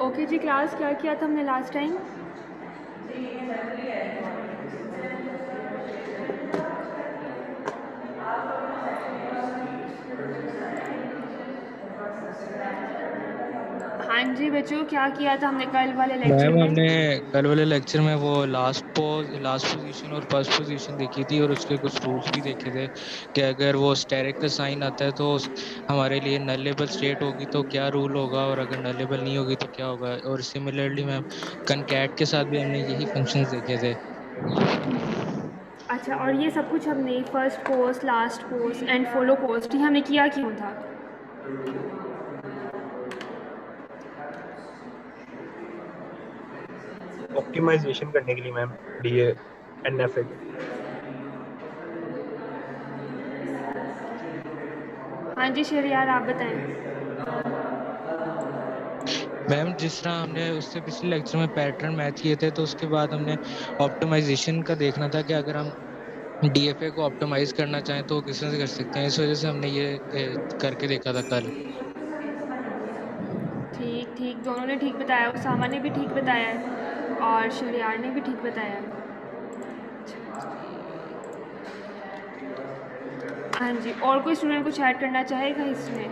Okay जी class, क्या किया था हमने लास्ट टाइम? हाँ जी बच्चों, क्या किया था हमने कल वाले लेक्चर मैम में? हमने कल वाले लेक्चर में वो लास्ट पोजीशन और फर्स्ट पोजीशन देखी थी और उसके कुछ रूल्स भी देखे थे कि अगर वो स्टेरिक का साइन आता है तो हमारे लिए नलेबल स्टेट होगी तो क्या रूल होगा और अगर नलेबल नहीं होगी तो क्या होगा। और सिमिलरली मैम कनकैट के साथ भी हमने यही फंक्शंस देखे थे। अच्छा, और ये सब कुछ हमने first post, last post and follow post, ये हमने किया क्यों था? ऑप्टिमाइजेशन करने के लिए मैम, डीए एनएफए। हाँ जी शहरयार, आप बताएं। मैम जिस तरह हमने उससे पिछले लेक्चर में पैटर्न मैच किए थे तो उसके बाद हमने ऑप्टिमाइजेशन का देखना था कि अगर हम डीएफए को ऑप्टिमाइज करना चाहें तो किस तरह से कर सकते हैं। इस वजह से हमने ये करके देखा था कल। ठीक ठीक, दोनों ने ठीक बताया, उसामा ने भी ठीक बताया है और शहरयार ने भी ठीक बताया है। हाँ जी, और कोई स्टूडेंट कुछ ऐड करना चाहेगा इसमें?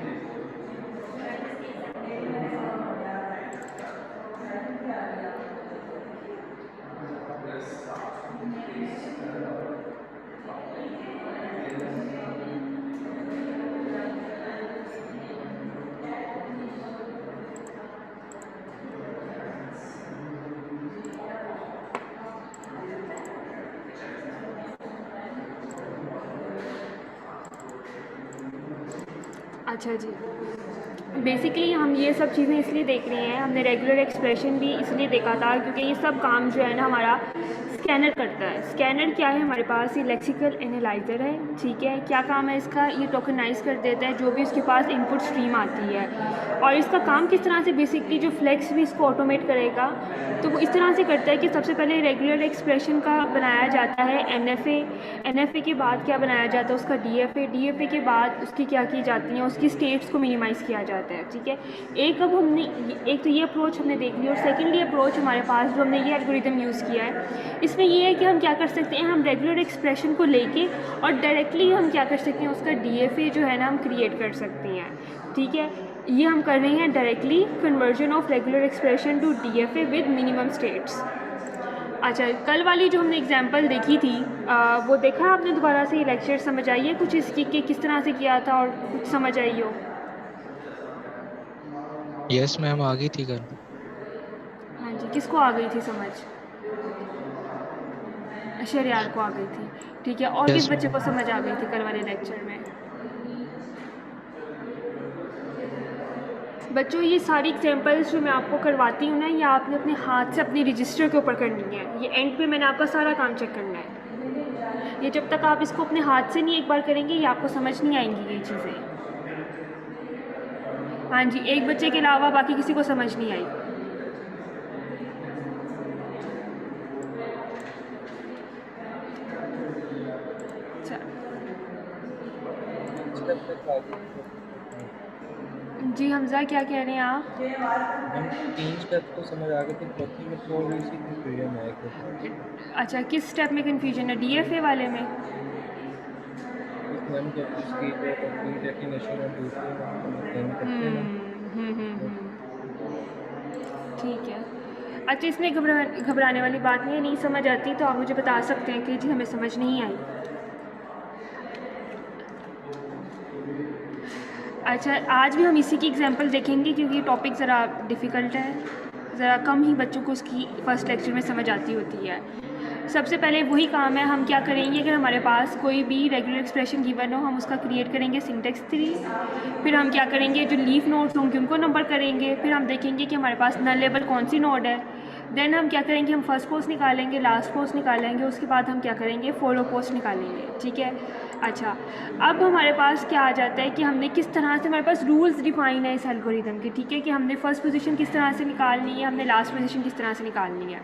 अच्छा जी, बेसिकली हम ये सब चीज़ें इसलिए देख रहे हैं, हमने रेगुलर एक्सप्रेशन भी इसलिए देखा था क्योंकि ये सब काम जो है ना हमारा स्कैनर करता है। स्कैनर क्या है, हमारे पास ये लेक्सिकल एनालाइज़र है, ठीक है। क्या काम है इसका, ये टोकनाइज कर देता है जो भी उसके पास इनपुट स्ट्रीम आती है, और इसका काम किस तरह से, बेसिकली जो फ्लेक्स भी इसको ऑटोमेट करेगा तो वो इस तरह से करता है कि सबसे पहले रेगुलर एक्सप्रेशन का बनाया जाता है एन के बाद क्या बनाया जाता है उसका डी एफ ए के बाद उसकी क्या की जाती हैं, उसकी स्टेट्स को मिनिमाइज़ किया जाता है, ठीक है। एक तो ये अप्रोच हमने देख ली, और सेकेंडली अप्रोच हमारे पास जो हमने ये एल्गोरिदम यूज़ किया है, इसमें ये है कि हम क्या कर सकते हैं, हम रेगुलर एक्सप्रेशन को लेके और डायरेक्टली हम क्या कर सकते हैं, उसका डी जो है ना हम क्रिएट कर सकते हैं, ठीक है। ये हम कर रहे हैं directly conversion of regular expression to D with minimum states. अच्छा, कल वाली जो हमने एग्जांपल देखी थी वो देखा आपने दोबारा से, ये लेक्चर समझ आई है कुछ इसकी कि किस तरह से किया था और कुछ समझ आई हो? यस मैम, आ गई थी कल। हाँ जी, किसको आ गई थी समझ? शरियार को आ गई थी, ठीक है। और किस Yes, बच्चे ma'am. को समझ आ गई थी कल वाले लेक्चर में? बच्चों, ये सारी एग्जांपल्स जो मैं आपको करवाती हूँ ना, ये आपने अपने हाथ से अपने रजिस्टर के ऊपर करनी है। ये एंड पे मैंने आपका सारा काम चेक करना है। ये जब तक आप इसको अपने हाथ से नहीं एक बार करेंगे, ये आपको समझ नहीं आएंगी ये चीज़ें। हाँ जी, एक बच्चे के अलावा बाकी किसी को समझ नहीं आई। जी हमजा, क्या कह रहे हैं आप? हम 3 स्टेप तो समझ आ गए थे, चौथी में थोड़ी सी कंफ्यूजन है। अच्छा, किस स्टेप में कन्फ्यूजन है? डीएफए वाले में? मैम जब उसकी जो कंप्लीट डेफिनेशन और दूसरी हम करते हैं ठीक है। अच्छा, इसमें घबराने वाली बात नहीं है, नहीं समझ आती तो आप मुझे बता सकते हैं कि जी हमें समझ नहीं आई। अच्छा, आज भी हम इसी की एग्जांपल देखेंगे क्योंकि टॉपिक ज़रा डिफ़िकल्ट है, ज़रा कम ही बच्चों को उसकी फ़र्स्ट लेक्चर में समझ आती होती है। सबसे पहले वही काम है, हम क्या करेंगे, अगर हमारे पास कोई भी रेगुलर एक्सप्रेशन गिवन हो, हम उसका क्रिएट करेंगे सिंटेक्स 3। फिर हम क्या करेंगे, जो लीफ नोड्स होंगे उनको नंबर करेंगे। फिर हम देखेंगे कि हमारे पास नल लेबल कौन सी नोड है। देन हम क्या करेंगे, हम फर्स्ट पोस्ट निकालेंगे, लास्ट पोस्ट निकालेंगे, उसके बाद हम क्या करेंगे, फॉलो पोस्ट निकालेंगे, ठीक है। अच्छा, अब हमारे पास क्या आ जाता है कि हमने किस तरह से, हमारे पास रूल्स डिफाइन है इस एल्गोरिदम के, ठीक है, कि हमने फर्स्ट पोजीशन किस तरह से निकालनी है, हमने लास्ट पोजीशन किस तरह से निकालनी है।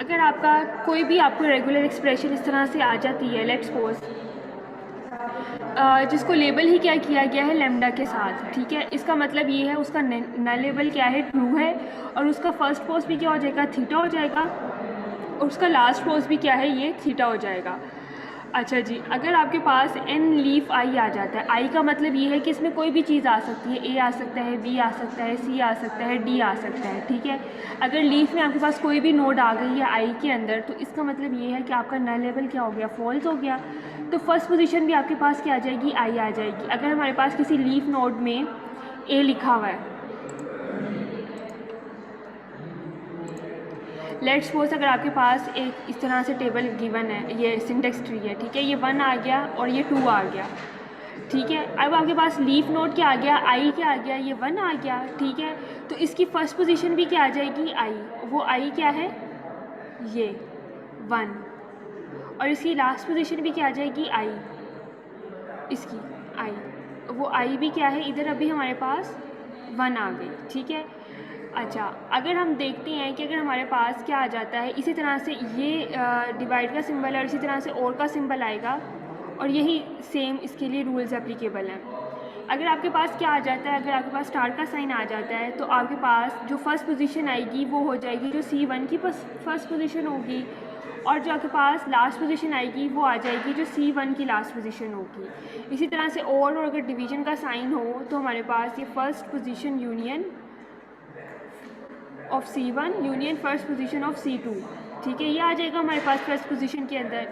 अगर आपका कोई भी आपको रेगुलर एक्सप्रेशन इस तरह से आ जाती है, लेट्स सपोज जिसको लेबल ही क्या किया गया है लैम्डा के साथ, ठीक है, इसका मतलब ये है उसका नल लेबल क्या है, ट्रू है, और उसका फर्स्ट पोस्ट भी क्या हो जाएगा, थीटा हो जाएगा, और उसका लास्ट पोस्ट भी क्या है, ये थीटा हो जाएगा। अच्छा जी, अगर आपके पास n लीफ आई आ जाता है, आई का मतलब ये है कि इसमें कोई भी चीज़ आ सकती है, a आ सकता है, b आ सकता है, c आ सकता है, d आ सकता है, ठीक है। अगर लीफ में आपके पास कोई भी नोड आ गई है आई के अंदर, तो इसका मतलब ये है कि आपका नल लेवल क्या हो गया, फॉल्स हो गया। तो फर्स्ट पोजीशन भी आपके पास क्या आ जाएगी, आई आ जाएगी। अगर हमारे पास किसी लीफ नोड में a लिखा हुआ है, लेट्स सपोज अगर आपके पास एक इस तरह से टेबल गिवन है, ये सिंटेक्स ट्री है, ठीक है, ये 1 आ गया और ये 2 आ गया, ठीक है। अब आपके पास लीफ नोड क्या आ गया, आई क्या आ गया, ये 1 आ गया, ठीक है। तो इसकी फर्स्ट पोजीशन भी क्या आ जाएगी, आई, वो आई क्या है, ये 1, और इसकी लास्ट पोजीशन भी क्या आ जाएगी, आई, इसकी आई, वो आई भी क्या है, इधर अभी हमारे पास 1 आ गई, ठीक है। अच्छा, अगर हम देखते हैं कि अगर हमारे पास क्या आ जाता है, इसी तरह से ये डिवाइड का सिंबल है और इसी तरह से और का सिंबल आएगा, और यही सेम इसके लिए रूल्स एप्लीकेबल हैं। अगर आपके पास क्या आ जाता है, अगर आपके पास स्टार का साइन आ जाता है, तो आपके पास जो फर्स्ट पोजीशन आएगी वो हो जाएगी जो C1 की फर्स्ट पोजीशन होगी, और जो आपके पास लास्ट पोजीशन आएगी वो आ जाएगी जो C1 की लास्ट पोजीशन होगी। इसी तरह से और अगर डिवीज़न का साइन हो तो हमारे पास ये first position union of C1 union first position of C2, ठीक है, ये आ जाएगा हमारे पास फर्स्ट पोजीशन के अंदर।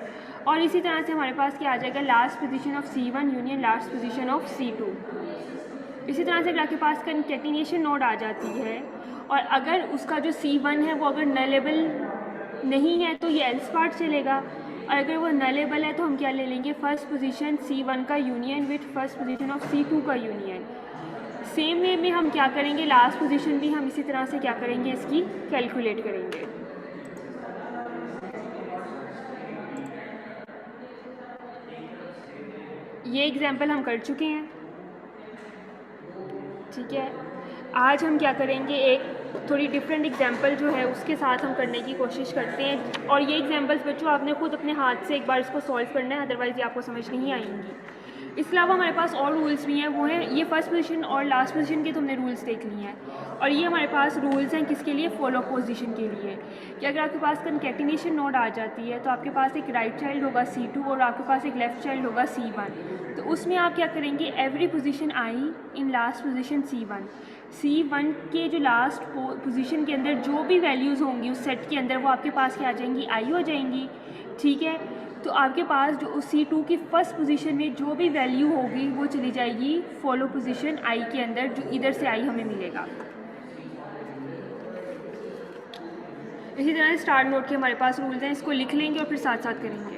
और इसी तरह से हमारे पास क्या आ जाएगा, last position of C1 union last position of C2। इसी तरह से अगर आपके पास कंकैटिनेशन नोड आ जाती है, और अगर उसका जो C1 है वो अगर नलेबल नहीं है तो ये एल्स पार्ट चलेगा, और अगर वो नलेबल है तो हम क्या ले लेंगे, फर्स्ट पोजीशन C1 का union with first position of C2 का यूनियन। सेम वे में हम क्या करेंगे, लास्ट पोजीशन भी हम इसी तरह से क्या करेंगे, इसकी कैलकुलेट करेंगे। ये एग्जाम्पल हम कर चुके हैं, ठीक है। आज हम क्या करेंगे, एक थोड़ी डिफरेंट एग्जांपल जो है उसके साथ हम करने की कोशिश करते हैं। और ये एग्जांपल्स बच्चों आपने खुद अपने हाथ से एक बार इसको सॉल्व करना है, अदरवाइज़ ये आपको समझ नहीं आएंगी। इसके अलावा हमारे पास और रूल्स भी हैं, वो हैं ये फर्स्ट पोजीशन और लास्ट पोजीशन के तो हमने रूल्स देख लिए हैं। और ये हमारे पास रूल्स हैं किसके लिए, फॉलो पोजीशन के लिए, कि अगर आपके पास कंकैटिनेशन नोड आ जाती है तो आपके पास एक राइट चाइल्ड होगा C2 और आपके पास एक लेफ़्ट चाइल्ड होगा C1। तो उसमें आप क्या करेंगे, every position i in last position C1 के जो लास्ट पोजीशन के अंदर जो भी वैल्यूज़ होंगी उस सेट के अंदर वो आपके पास क्या आ जाएंगी, आई हो जाएंगी, ठीक है। तो आपके पास जो C2 की फर्स्ट पोजीशन में जो भी वैल्यू होगी वो चली जाएगी फॉलो पोजीशन I के अंदर, जो इधर से I हमें मिलेगा। इसी तरह से स्टार नोड के हमारे पास रूल्स हैं, इसको लिख लेंगे और फिर साथ साथ करेंगे।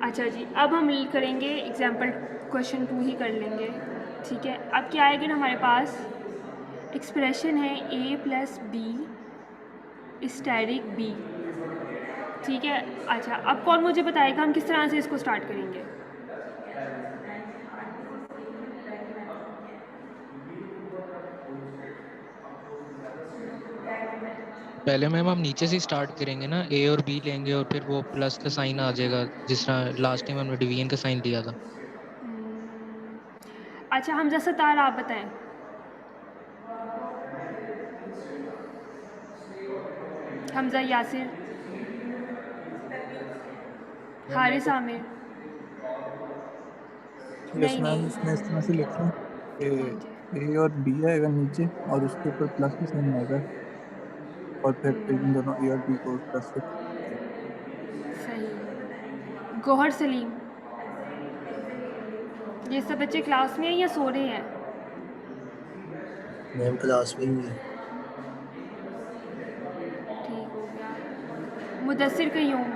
अच्छा जी, अब हम करेंगे एग्जाम्पल क्वेश्चन 2 ही कर लेंगे, ठीक है। अब क्या आएगा ना, हमारे पास एक्सप्रेशन है A + B स्टैटिक B, ठीक है। अच्छा, अब कौन मुझे बताएगा हम किस तरह से इसको स्टार्ट करेंगे। पहले मैम हम नीचे से स्टार्ट करेंगे ना, A और B लेंगे और फिर वो प्लस का साइन आ जाएगा, जिस तरह लास्ट टाइम हमने डिवीजन का साइन लिया था। अच्छा, हमजा सतार आप बताएं। हमजा यासिर, हारिस आमिर। बस मैम इसमें इस तरह से लिख लें कि A और B आएगा नीचे और उसके ऊपर प्लस का साइन आएगा और फिर इन दोनों A और B को प्लस से। सही। गौहर सलीम, ये सब बच्चे क्लास में हैं या सो रहे हैं? मैम क्लास में ही है। ठीक हो गया। मुदस्सिर कयूम,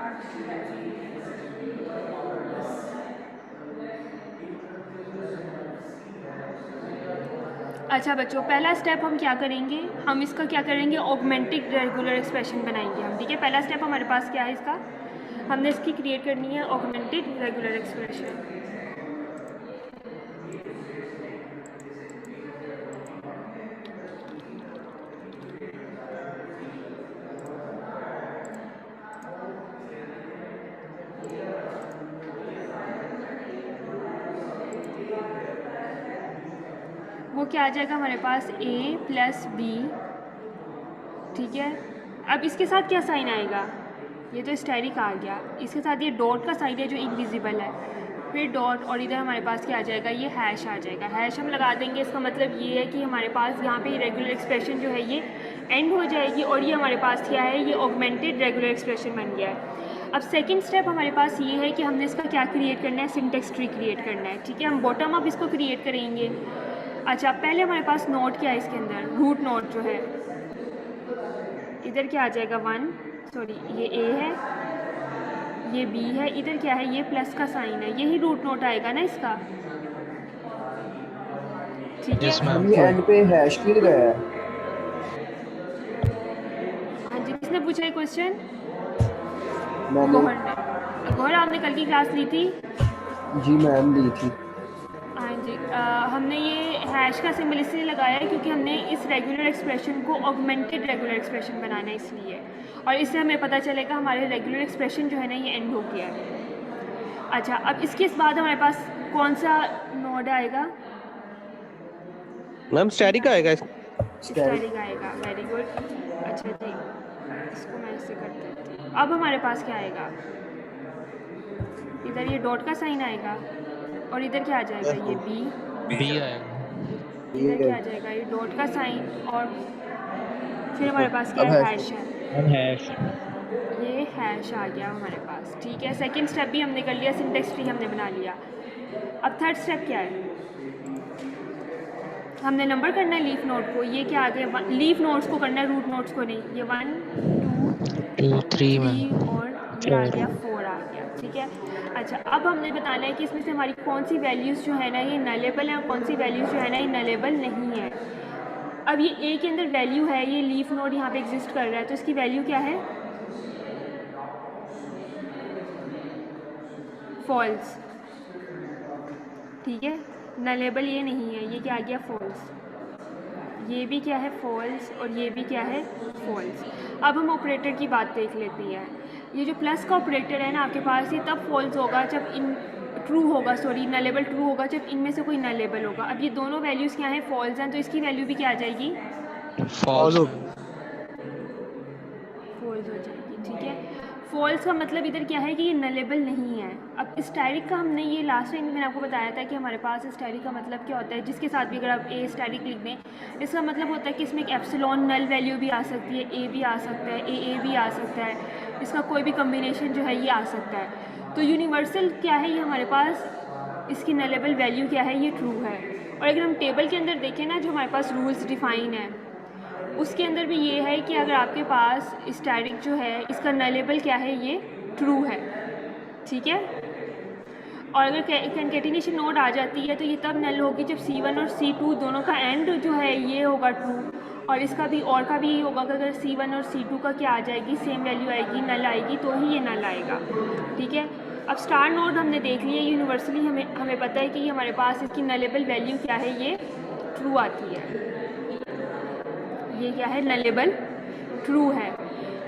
अच्छा बच्चों, पहला स्टेप हम क्या करेंगे, हम इसका क्या करेंगे, ऑगमेंटेड रेगुलर एक्सप्रेशन बनाएंगे हम, ठीक है। पहला स्टेप हमारे पास क्या है इसका, हमने इसकी क्रिएट करनी है ऑगमेंटेड रेगुलर एक्सप्रेशन। वो क्या आ जाएगा हमारे पास A + B, ठीक है। अब इसके साथ क्या साइन आएगा, ये तो स्टेरिक आ गया, इसके साथ ये डॉट का साइन है जो इनविजिबल है, फिर डॉट और इधर हमारे पास क्या आ जाएगा, ये हैश आ जाएगा। हैश हम लगा देंगे, इसका मतलब ये है कि हमारे पास यहाँ पे रेगुलर एक्सप्रेशन जो है ये एंड हो जाएगी और ये हमारे पास क्या है, ये ऑगमेंटेड रेगुलर एक्सप्रेशन बन गया है। अब सेकंड स्टेप हमारे पास ये है कि हमने इसका क्या क्रिएट करना है, सिंटेक्स ट्री क्रिएट करना है, ठीक है। हम बॉटम अप इसको क्रिएट करेंगे। अच्छा, पहले हमारे पास नोड क्या है इसके अंदर, रूट नोड जो है, इधर क्या आ जाएगा 1, सॉरी ये A है, ये B है, इधर क्या है, ये प्लस का साइन है, यही रूट नोड आएगा ना इसका, ठीक Yes, है। ma'am. ये एंड पे हैश क्यों लगाया है? हाँ जी, किसने पूछा ये क्वेश्चन? मैंने। गौहर ने। गौहर, आपने कल की क्लास ली थी? जी मैम ली थी। हाँ जी, हमने ये हैश का सिंबल इसलिए लगाया है क्योंकि हमने इस रेगुलर एक्सप्रेशन को ऑगमेंटेड रेगुलर एक्सप्रेशन बनाना है इसलिए, और इससे हमें पता चलेगा हमारे रेगुलर एक्सप्रेशन जो है ना ये एंड हो गया है। अच्छा, अब इसके बाद हमारे पास कौन सा नोड आएगा? मैम स्टैटिक आएगा। स्टैटिक आएगा, वेरी गुड। अच्छा जी, इसको मैं इससे कर देती हूँ। अब हमारे पास क्या आएगा, इधर ये डॉट का साइन आएगा और इधर क्या आ जाएगा, ये B आएगा। इधर क्या आ जाएगा, ये डॉट का साइन, और फिर हमारे पास क्या है, हैश है, हैश। ये हैश आ गया हमारे पास, ठीक है। सेकंड स्टेप भी हमने कर लिया, सिंटेक्स ट्री हमने बना लिया। अब थर्ड स्टेप क्या है, हमने नंबर करना है लीफ नोड को। ये क्या आ गया, लीफ नोड्स को करना है, रूट नोड्स को नहीं। ये 1 2 2 3 मैम 3 और ये आ 4 गया 4 आ गया, ठीक है। अच्छा, अब हमने बताना है कि इसमें से हमारी कौन सी वैल्यूज़ जो है ना ये नलेबल है और कौन सी वैल्यूज़ जो है ना ये नलेबल नहीं है। अब ये ए के अंदर वैल्यू है, ये लीफ नोड यहाँ पे एग्जिस्ट कर रहा है, तो इसकी वैल्यू क्या है? फॉल्स, ठीक है। नलेबल ये नहीं है, ये क्या आ गया? फॉल्स। ये भी क्या है? फॉल्स। और ये भी क्या है? फॉल्स। अब हम ऑपरेटर की बात देख लेते हैं। ये जो प्लस का ऑपरेटर है ना आपके पास, ये तब फॉल्स होगा जब इन ट्रू होगा, सॉरी नलेबल ट्रू होगा जब इनमें से कोई नलेबल होगा। अब ये दोनों वैल्यूज़ क्या हैं? फॉल्स हैं, तो इसकी वैल्यू भी क्या आ जाएगी? फॉल्स हो फॉल्स हो जाएगी, ठीक है। फॉल्स का मतलब इधर क्या है कि ये नलेबल नहीं है। अब स्टैटिक का हमने ये लास्ट टाइम मैंने आपको बताया था कि हमारे पास स्टैटिक का मतलब क्या होता है, जिसके साथ भी अगर आप ए स्टैटिक लिख दें, इसका मतलब होता है कि इसमें एक एप्सिलॉन नल वैल्यू भी आ सकती है, ए भी आ सकता है, ए भी आ सकता है, इसका कोई भी कम्बिनेशन जो है ये आ सकता है। तो यूनिवर्सल क्या है ये हमारे पास, इसकी नलेबल वैल्यू क्या है? ये ट्रू है। और अगर हम टेबल के अंदर देखें ना, जो हमारे पास रूल्स डिफाइन है उसके अंदर भी ये है कि अगर आपके पास स्टैटिक जो है इसका नलेबल क्या है? ये ट्रू है, ठीक है। और अगर कंकेटिनेशन नोड आ जाती है तो ये तब नल होगी जब C1 और C2 दोनों का एंड जो है ये होगा ट्रू, और इसका भी और का भी यही होगा कि अगर C1 और C2 का क्या आ जाएगी? सेम वैल्यू आएगी, नल आएगी, तो ही ये नल आएगा, ठीक है। अब स्टार नोड हमने देख लिया, यूनिवर्सली हमें पता है कि ये हमारे पास इसकी नलेबल वैल्यू क्या है? ये ट्रू आती है, ये क्या है? नलेबल ट्रू है।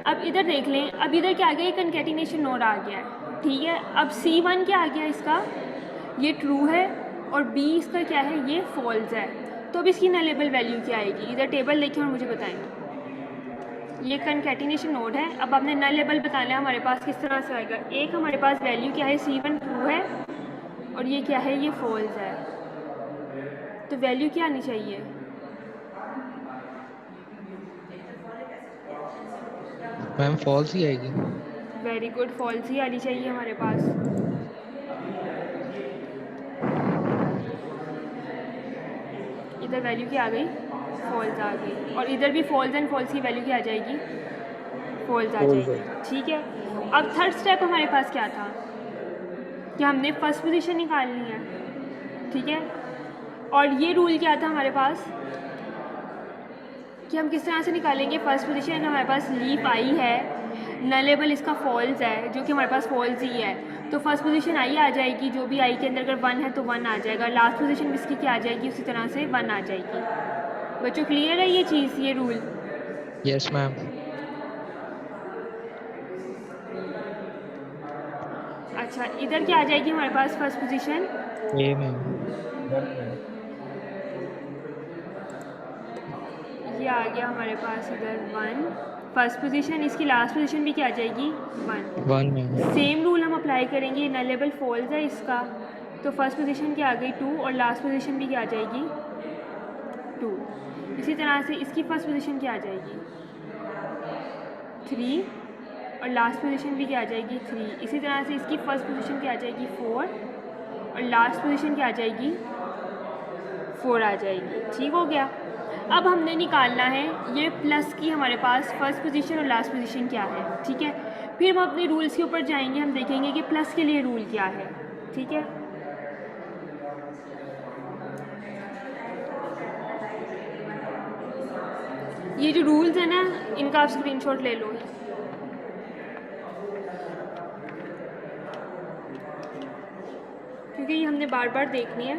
अब इधर देख लें, अब इधर क्या आ गया? कंकेटिनेशन नोड आ गया है, ठीक है। अब C1 क्या आ गया इसका? ये ट्रू है, और B इसका क्या है? ये फॉल्स है। तो अब इसकी नलेबल वैल्यू क्या आएगी? इधर टेबल देखें और मुझे बताएं। ये कंकेटिनेशन नोड है, अब आपने नलेबल बताना है हमारे पास किस तरह से आएगा। एक हमारे पास वैल्यू क्या है? C1 ट्रू है, और ये क्या है? ये फॉल्स है। तो वैल्यू क्या आनी चाहिए? मैम फॉल्स ही आएगी। वेरी गुड, फॉल्स ही आनी चाहिए हमारे पास। इधर वैल्यू क्या आ गई? फॉल्स आ गई, और इधर भी फॉल्स एंड फॉल्स की वैल्यू क्या आ जाएगी? फॉल्स आ जाएगी, ठीक है। अब थर्ड स्टेप हमारे पास क्या था कि हमने फर्स्ट पोजीशन निकालनी है, ठीक है। और ये रूल क्या था हमारे पास कि हम किस तरह से निकालेंगे फर्स्ट पोजीशन? हमारे पास लीफ आई है, नलेबल इसका फॉल्स है, जो कि हमारे पास फॉल्स ही है, तो फर्स्ट पोजीशन आई आ जाएगी। जो भी आई के अंदर अगर 1 है तो 1 आ जाएगा, लास्ट पोजीशन भी इसकी क्या आ जाएगी? उसी तरह से 1 आ जाएगी। बच्चों क्लियर है ये चीज़, ये रूल? Yes ma'am. अच्छा, इधर क्या आ जाएगी हमारे पास फर्स्ट पोजीशन? ए मैम। 1 मैम। ये आ गया हमारे पास इधर 1 फर्स्ट पोजीशन, इसकी लास्ट पोजीशन भी क्या आ जाएगी? 1 मैम। सेम रूल हम अप्लाई करेंगे, नलेबल फॉल्स है इसका, तो फर्स्ट पोजीशन क्या आ गई? 2, और लास्ट पोजीशन भी क्या आ जाएगी? 2। इसी तरह से इसकी फर्स्ट पोजीशन क्या आ जाएगी? 3, और लास्ट पोजीशन भी क्या आ जाएगी? 3। इसी तरह से इसकी फर्स्ट पोजीशन क्या आ जाएगी? 4, और लास्ट पोजीशन क्या आ जाएगी? 4 आ जाएगी, ठीक हो गया। अब हमने निकालना है ये प्लस की हमारे पास फर्स्ट पोजीशन और लास्ट पोजीशन क्या है, ठीक है। फिर हम अपने रूल्स के ऊपर जाएंगे, हम देखेंगे कि प्लस के लिए रूल क्या है, ठीक है। ये जो रूल्स है ना, इनका आप स्क्रीनशॉट ले लो। क्योंकि ये हमने बार बार देखनी है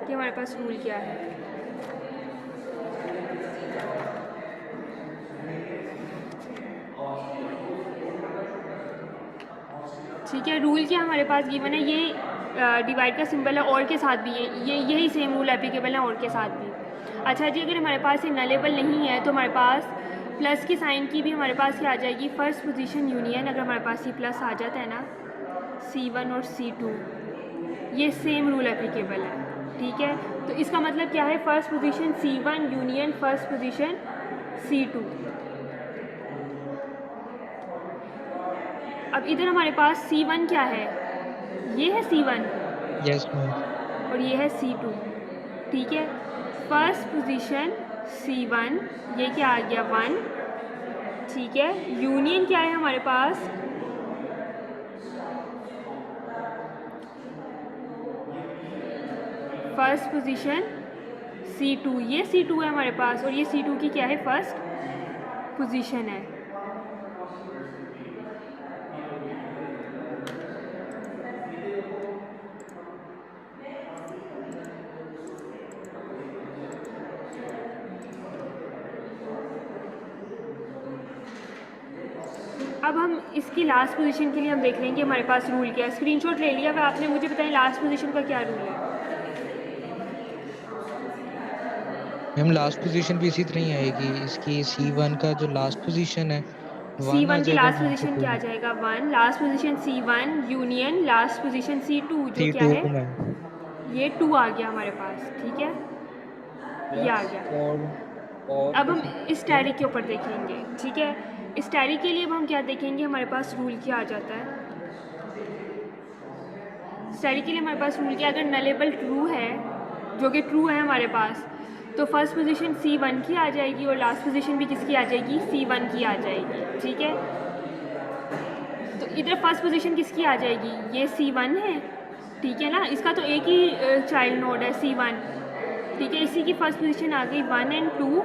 कि हमारे पास रूल क्या है। ठीक है, रूल क्या हमारे पास गिवन है? ये डिवाइड का सिंबल है, और के साथ भी ये यही सेम रूल एप्लीकेबल है और के साथ भी। अच्छा जी, अगर हमारे पास ये नलेबल नहीं है तो हमारे पास प्लस की साइन की भी हमारे पास क्या आ जाएगी? First position union. अगर हमारे पास ये प्लस आ जाता है ना, C1 और C2, ये सेम रूल एप्लीकेबल है, ठीक है। तो इसका मतलब क्या है? First position C1 union first position C2। अब इधर हमारे पास C1 क्या है? ये है C1, यस मैम। और ये है C2, ठीक है। फर्स्ट पोजीशन C1, ये क्या आ गया? 1, ठीक है। यूनियन क्या है हमारे पास, फर्स्ट पोजीशन C2, ये C2 है हमारे पास और ये C2 की क्या है, फर्स्ट पोजीशन है। अब हम इसकी लास्ट पोजीशन के लिए हम देख लेंगे हमारे पास रूल क्या है। स्क्रीनशॉट ले लिया, अब आपने मुझे बताएं लास्ट पोजीशन का क्या रूल है। मैम लास्ट पोजीशन भी इसी तरह ही आएगी, इसकी C1 का जो लास्ट पोजीशन है 1 आ C1 की जाएगा, लास्ट पोजीशन क्या आ जाएगा, 1, last position C1 union last position C2 जो क्या है, C2 मैम। ये 2 आ गया हमारे पास, ठीक है, ये आ गया। और अब हम इस टैरी के ऊपर देखेंगे, ठीक है। इस टैरी के लिए अब हम क्या देखेंगे, हमारे पास रूल क्या आ जाता है। इस टैरी के लिए हमारे पास रूल क्या, अगर नलेबल ट्रू है, जो कि ट्रू है हमारे पास, तो फर्स्ट पोजीशन C1 की आ जाएगी और लास्ट पोजीशन भी किसकी आ जाएगी, C1 की आ जाएगी, ठीक है। तो इधर फर्स्ट पोजीशन किसकी आ जाएगी, ये C1 है, ठीक है ना, इसका तो एक ही चाइल्ड नोड है C1, ठीक है। इसी की फर्स्ट पोजीशन आ गई 1 और 2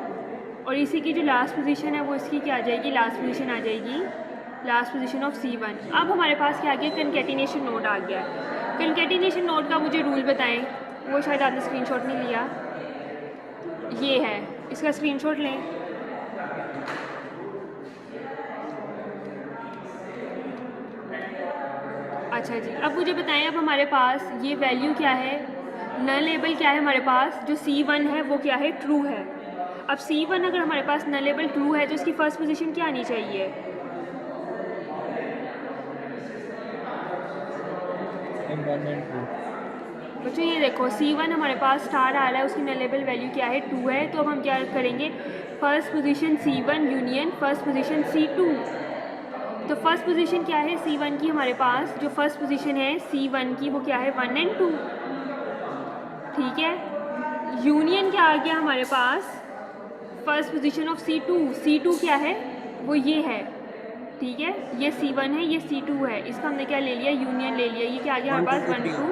और इसी की जो लास्ट पोजीशन है वो इसकी क्या आ जाएगी, लास्ट पोजीशन आ जाएगी, लास्ट पोजीशन ऑफ C1। अब हमारे पास क्या आ गया, कंकैटिनेशन नोड आ गया। कंकैटिनेशन नोड का मुझे रूल बताएं, वो शायद आपने स्क्रीनशॉट नहीं लिया, ये है, इसका स्क्रीनशॉट लें। अच्छा जी, अब मुझे बताएं, अब हमारे पास ये वैल्यू क्या है, नल लेबल क्या है हमारे पास, जो C1 है वो क्या है, ट्रू है। अब C1 अगर हमारे पास नल लेबल ट्रू है तो इसकी फर्स्ट पोजीशन क्या आनी चाहिए, बच्चों ये देखो C1 हमारे पास स्टार आ रहा है, उसकी नल लेबल वैल्यू क्या है, 2 है। तो अब हम क्या करेंगे, first position C1 union first position C2। तो फर्स्ट पोजीशन क्या है C1 की, हमारे पास जो फर्स्ट पोजीशन है C1 की वो क्या है, 1 और 2, ठीक है। यूनियन क्या आ गया हमारे पास, first position of C2, C2 क्या है, वो ये है, ठीक है, ये C1 है, ये C2 है, इसका हमने क्या ले लिया, यूनियन ले लिया। ये क्या आ गया हमारे पास, 1 2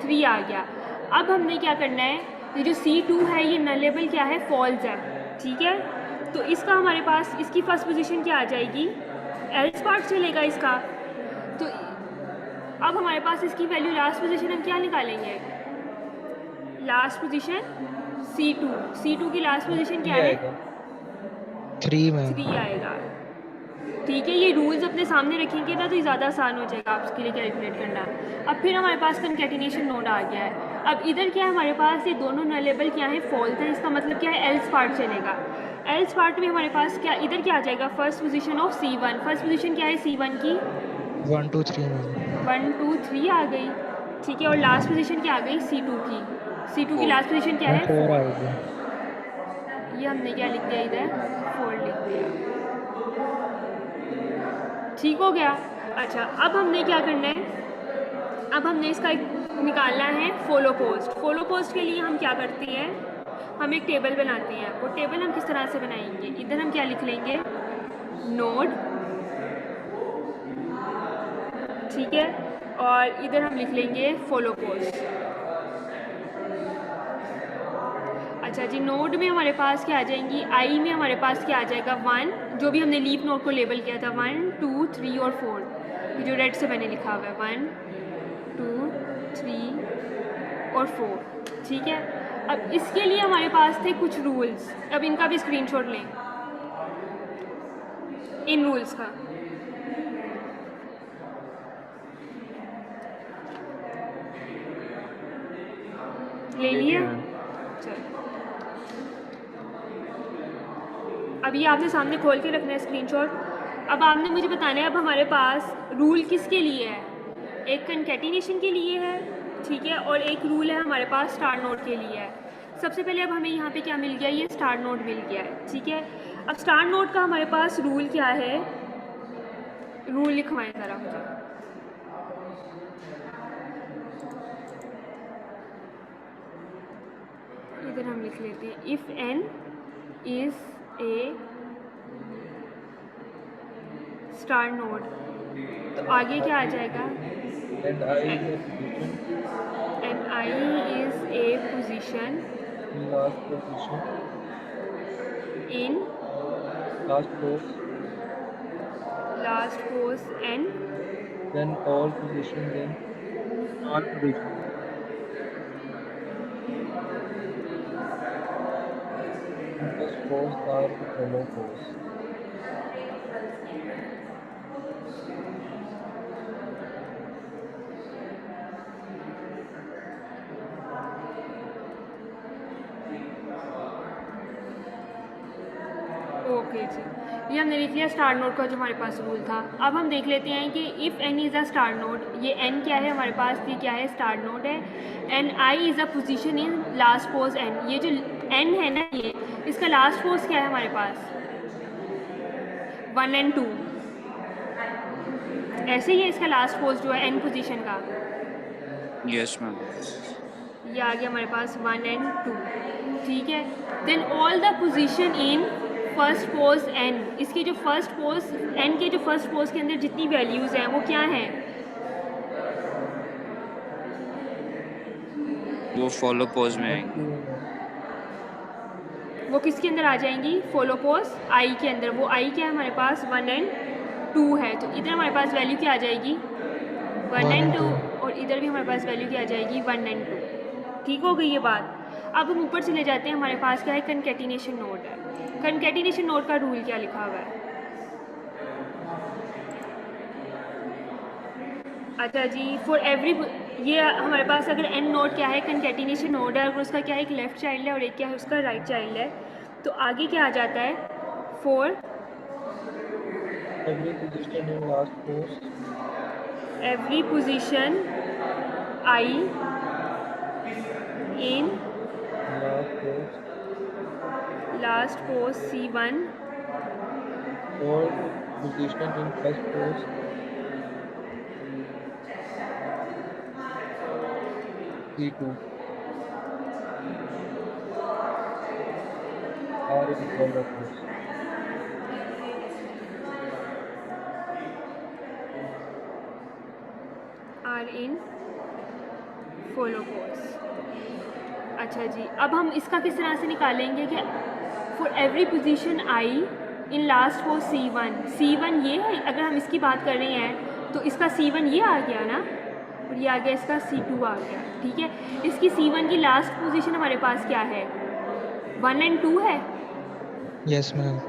3 आ गया। अब हमने क्या करना है, ये जो C2 है ये नल लेबल क्या है, फॉल्स है, ठीक है। तो इसका हमारे पास, इसकी फर्स्ट पोजीशन क्या आ जाएगी, एल्स पार्ट चलेगा इसका। तो अब हमारे पास इसकी वैल्यू लास्ट पोजीशन हम क्या निकालेंगे, लास्ट पोजीशन C2 की लास्ट पोजीशन क्या है, 3 मैम। 3 आएगा, ठीक है। ये रूल्स अपने सामने रखेंगे ना तो ये ज़्यादा आसान हो जाएगा आपके लिए कैलकुलेट करना। अब फिर हमारे पास कंकैटिनेशन नोड आ गया है। अब इधर क्या है हमारे पास, ये दोनों नलेबल क्या है, फॉल्स है, इसका मतलब क्या है, एल्स पार्ट चलेगा। एल्स पार्ट में हमारे पास क्या, इधर क्या आ जाएगा, first position of C1, first position क्या है C1 की, 1 2 3 मैम। 1 2 3 आ गई, ठीक है। और लास्ट पोजीशन क्या आ गई, C2 की, C2 की लास्ट पोजीशन क्या है, 4 आएगी। ये हमने क्या लिख दिया, इधर 4 लिख दिया, ठीक हो गया। अच्छा, अब हमने क्या करना है, अब हमने इसका निकालना है फॉलो पोस्ट। फॉलो पोस्ट के लिए हम क्या करते हैं, हम एक टेबल बनाते हैं। वो टेबल हम किस तरह से बनाएंगे, इधर हम क्या लिख लेंगे, नोड, ठीक है, और इधर हम लिख लेंगे फॉलो पोस्ट। अच्छा जी, नोड में हमारे पास क्या आ जाएंगी, आई में हमारे पास क्या आ जाएगा, 1, जो भी हमने लीफ नोड को लेबल किया था, 1 2 3 और 4, ये जो रेड से मैंने लिखा हुआ है, 1 2 3 और 4, ठीक है। अब इसके लिए हमारे पास थे कुछ रूल्स, अब इनका भी स्क्रीनशॉट लें, इन रूल्स का। ले लिया, चलो अब ये आपने सामने खोल के रखना है स्क्रीनशॉट। अब आपने मुझे बताना है, अब हमारे पास रूल किसके लिए है, एक कंकैटिनेशन के लिए है, ठीक है, और एक रूल है हमारे पास स्टार नोड के लिए है। सबसे पहले अब हमें यहाँ पे क्या मिल गया, ये स्टार नोड मिल गया है, ठीक है। अब स्टार नोड का हमारे पास रूल क्या है, रूल लिखवाएं ज़रा मुझे, इधर हम लिख लेते हैं, if n is a star node, तो आगे क्या आ जाएगा? And I is a position and I is a position last position in last pos last pos and then all position in all position first pos are follow pos okay जी, ये हमने लिख लिया स्टार नोड का जो हमारे पास rule था। अब हम देख लेते हैं कि if n is a star node, ये एन क्या है हमारे पास, ये क्या है? स्टार नोड है। And I is a position in last pos n, ये जो एन है ना, ये इसका लास्ट पोज क्या है हमारे पास? 1 and 2। ऐसे ही है इसका लास्ट पोज जो है एन पोजीशन का, यस मैम। ये आ गया हमारे पास 1 and 2, ठीक है। Then all the position in first pos n, इसकी जो फर्स्ट पोज एन के जो फर्स्ट पोज के अंदर जितनी वैल्यूज़ हैं वो क्या हैं? वो फॉलो पोज में आएंगे। वो किसके अंदर आ जाएंगी? फॉलो पोज आई के अंदर। वो आई क्या है हमारे पास? 1 and 2 है, तो इधर हमारे पास वैल्यू क्या आ जाएगी? 1 and 2, और इधर भी हमारे पास वैल्यू क्या आ जाएगी? 1 and 2। ठीक हो गई ये बात। अब हम ऊपर चले जाते हैं, हमारे पास क्या है? कंकैटिनेशन नोड है। कंकैटिनेशन नोड का रूल क्या लिखा हुआ है? अच्छा जी, फॉर एवरी, ये हमारे पास अगर एन नोड क्या है? कंकैटिनेशन नोड है, अगर उसका क्या है? एक लेफ़्ट चाइल्ड है और एक क्या है? उसका राइट चाइल्ड है, तो आगे क्या आ जाता है? For every position in last pos every position i in last pos last pos C1 और position in first pos C2 are in follow pos are in follow pos. अच्छा जी, अब हम इसका किस तरह से निकालेंगे कि for every position i in last pos C1 ये है, अगर हम इसकी बात कर रहे हैं तो इसका C1 ये आ गया ना, और ये आ गया इसका C2 आ गया, ठीक है। इसकी C1 की लास्ट पोजीशन हमारे पास क्या है? 1 and 2 है, यस मैम।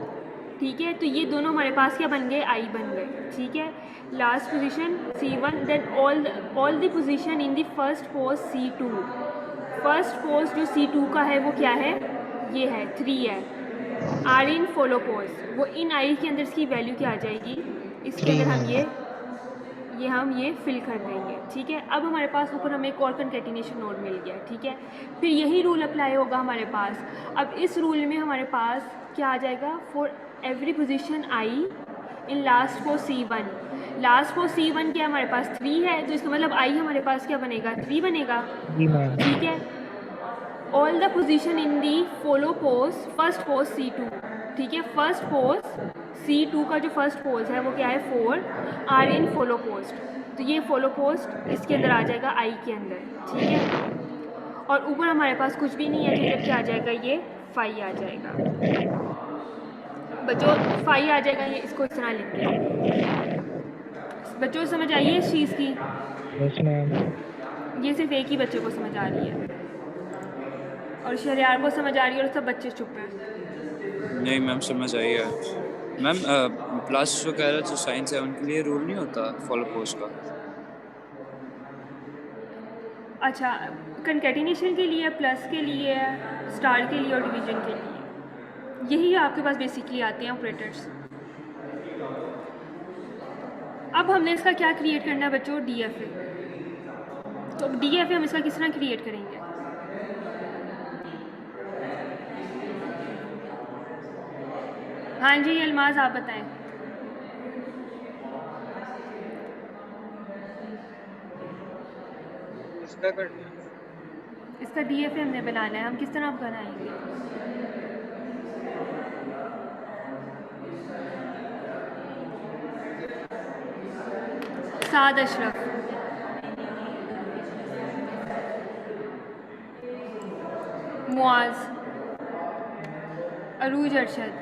ठीक है। तो ये दोनों हमारे पास क्या बन गए? आई बन गए, ठीक है। Last position C1, then all the position in the first pos C2। First pos जो C2 का है वो क्या है? ये है 3 है। आर इन फॉलो पोज, वो इन आई के अंदर इसकी वैल्यू क्या आ जाएगी? इसके अंदर हम ये फिल कर देंगे, ठीक है। अब हमारे पास ऊपर हमें एक और कंकैटिनेशन नोड मिल गया, ठीक है। फिर यही रूल अप्लाई होगा हमारे पास। अब इस रूल में हमारे पास क्या आ जाएगा? For every position i in last pos C1। Last pos C1 क्या हमारे पास? 3 है, तो इसका मतलब आई हमारे पास क्या बनेगा? 3 बनेगा, ठीक है। All the position in the follow pose first pos C2, ठीक है। फर्स्ट पोज C2 का जो फर्स्ट पोज है वो क्या है? 4 आर इन फॉलो पोस्ट, तो ये फॉलो पोस्ट इसके अंदर आ जाएगा आई के अंदर, ठीक है। और ऊपर हमारे पास कुछ भी नहीं है, तो इधर क्या आ जाएगा? ये 5 आ जाएगा। बच्चों 5 आ जाएगा, ये इसको इस तरह लिख दें। बच्चों समझ आई है इस चीज़ की? Yes ma'am. ये सिर्फ एक ही बच्चे को समझ आ रही है और शहरियार को समझ आ रही है और सब बच्चे चुप हैं। नहीं मैम समझ आई है। मैम प्लस जो कह रहा जो साइंस है उनके लिए रूल नहीं होता फॉलो पोज का? अच्छा, कंकैटिनेशन के लिए, प्लस के लिए, स्टार के लिए और डिवीजन के लिए, यही आपके पास बेसिकली आते हैं ऑपरेटर्स। अब हमने इसका क्या क्रिएट करना है बच्चों? DFA। तो अब DFA हम इसका किस तरह क्रिएट करेंगे? हाँ जी अलमाज, आप बताएं। इसका करना है। इसका DFA हमने बनाना है, हम किस तरह बनाएंगे? साद अशरफ, मुआज, अरूज अरशद,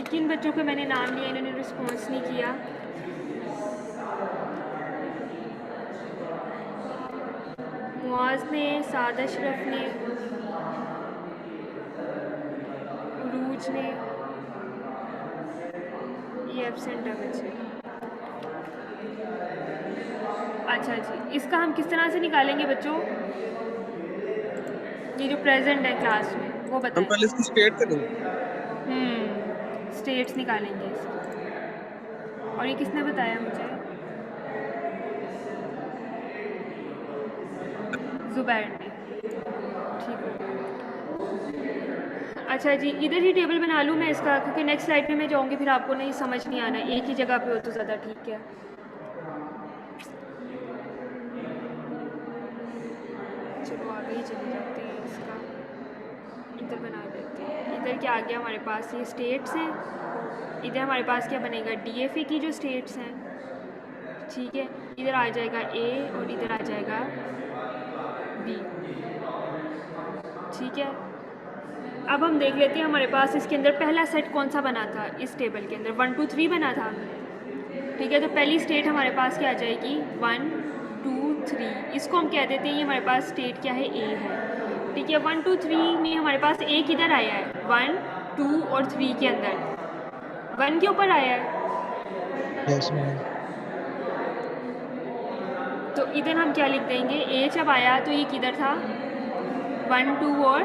किन बच्चों को मैंने नाम लिया इन्होंने रिस्पॉन्स नहीं किया। मुआज ने, साद अशरफ ने, अरूज ने, ये एब्सेंट है बच्चे। अच्छा जी, इसका हम किस तरह से निकालेंगे बच्चों? ये जो प्रेजेंट है क्लास में वो बताएं। हम पहले इसकी स्टेट करेंगे। स्टेट्स निकालेंगे इसकी। और ये किसने बताया मुझे? ज़ुबैर ने। ठीक है, अच्छा जी, इधर ही टेबल बना लूँ मैं इसका, क्योंकि नेक्स्ट स्लाइड पे मैं जाऊँगी फिर आपको नहीं समझ नहीं आना, एक ही जगह पे हो तो ज़्यादा ठीक है। चलो आगे ही चले जाते हैं, इसका इधर बना देते हैं। इधर क्या आ गया हमारे पास? ये स्टेट्स हैं। इधर हमारे पास क्या बनेगा? DFA की जो स्टेट्स हैं, ठीक है। इधर आ जाएगा A और इधर आ जाएगा B, ठीक है। अब हम देख लेते हैं हमारे पास इसके अंदर पहला सेट कौन सा बना था। इस टेबल के अंदर 1 2 3 बना था, ठीक है। तो पहली स्टेट हमारे पास क्या आ जाएगी? 1 2 3। इसको हम कह देते हैं ये हमारे पास स्टेट क्या है? A है, ठीक है। 1 2 3 में हमारे पास A किधर आया है? 1 2 और 3 के अंदर 1 के ऊपर आया है। Yes ma'am. तो इधर हम क्या लिख देंगे? A जब आया तो ये किधर था? 1 2 और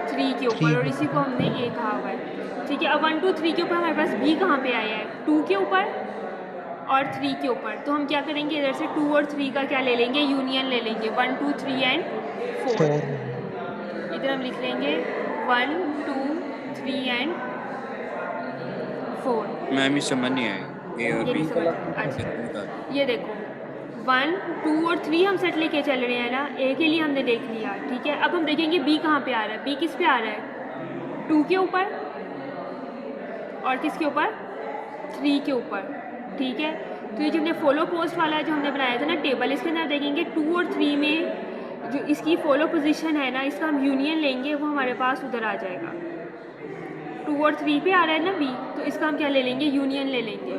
3 के ऊपर, और इसी को हमने A कहा हुआ है, ठीक है। अब 1 2 3 के ऊपर हमारे पास B कहाँ पे आया है? 2 के ऊपर और 3 के ऊपर। तो हम क्या करेंगे? इधर से 2 और 3 का क्या ले लेंगे? यूनियन ले लेंगे। 1 2 3 एंड 4। इधर हम लिख लेंगे 1 2 3 एंड 4। मैम ये समझ नहीं आई A और ये B नहीं समझ। अच्छा, ये देखो 1 2 और 3 हम सेट लेके चल रहे हैं ना, A के लिए हमने देख लिया, ठीक है। अब हम देखेंगे B कहाँ पे आ रहा है। B किस पे आ रहा है? 2 के ऊपर और किसके ऊपर? 3 के ऊपर, ठीक है। तो ये जो हमने फॉलो पोस्ट वाला जो हमने बनाया था ना टेबल, इसके अंदर देखेंगे 2 और 3 में जो इसकी फॉलो पोजीशन है ना, इसका हम यूनियन लेंगे, वो हमारे पास उधर आ जाएगा। 2 और 3 पे आ रहा है ना B, तो इसका हम क्या ले लेंगे? यूनियन ले लेंगे।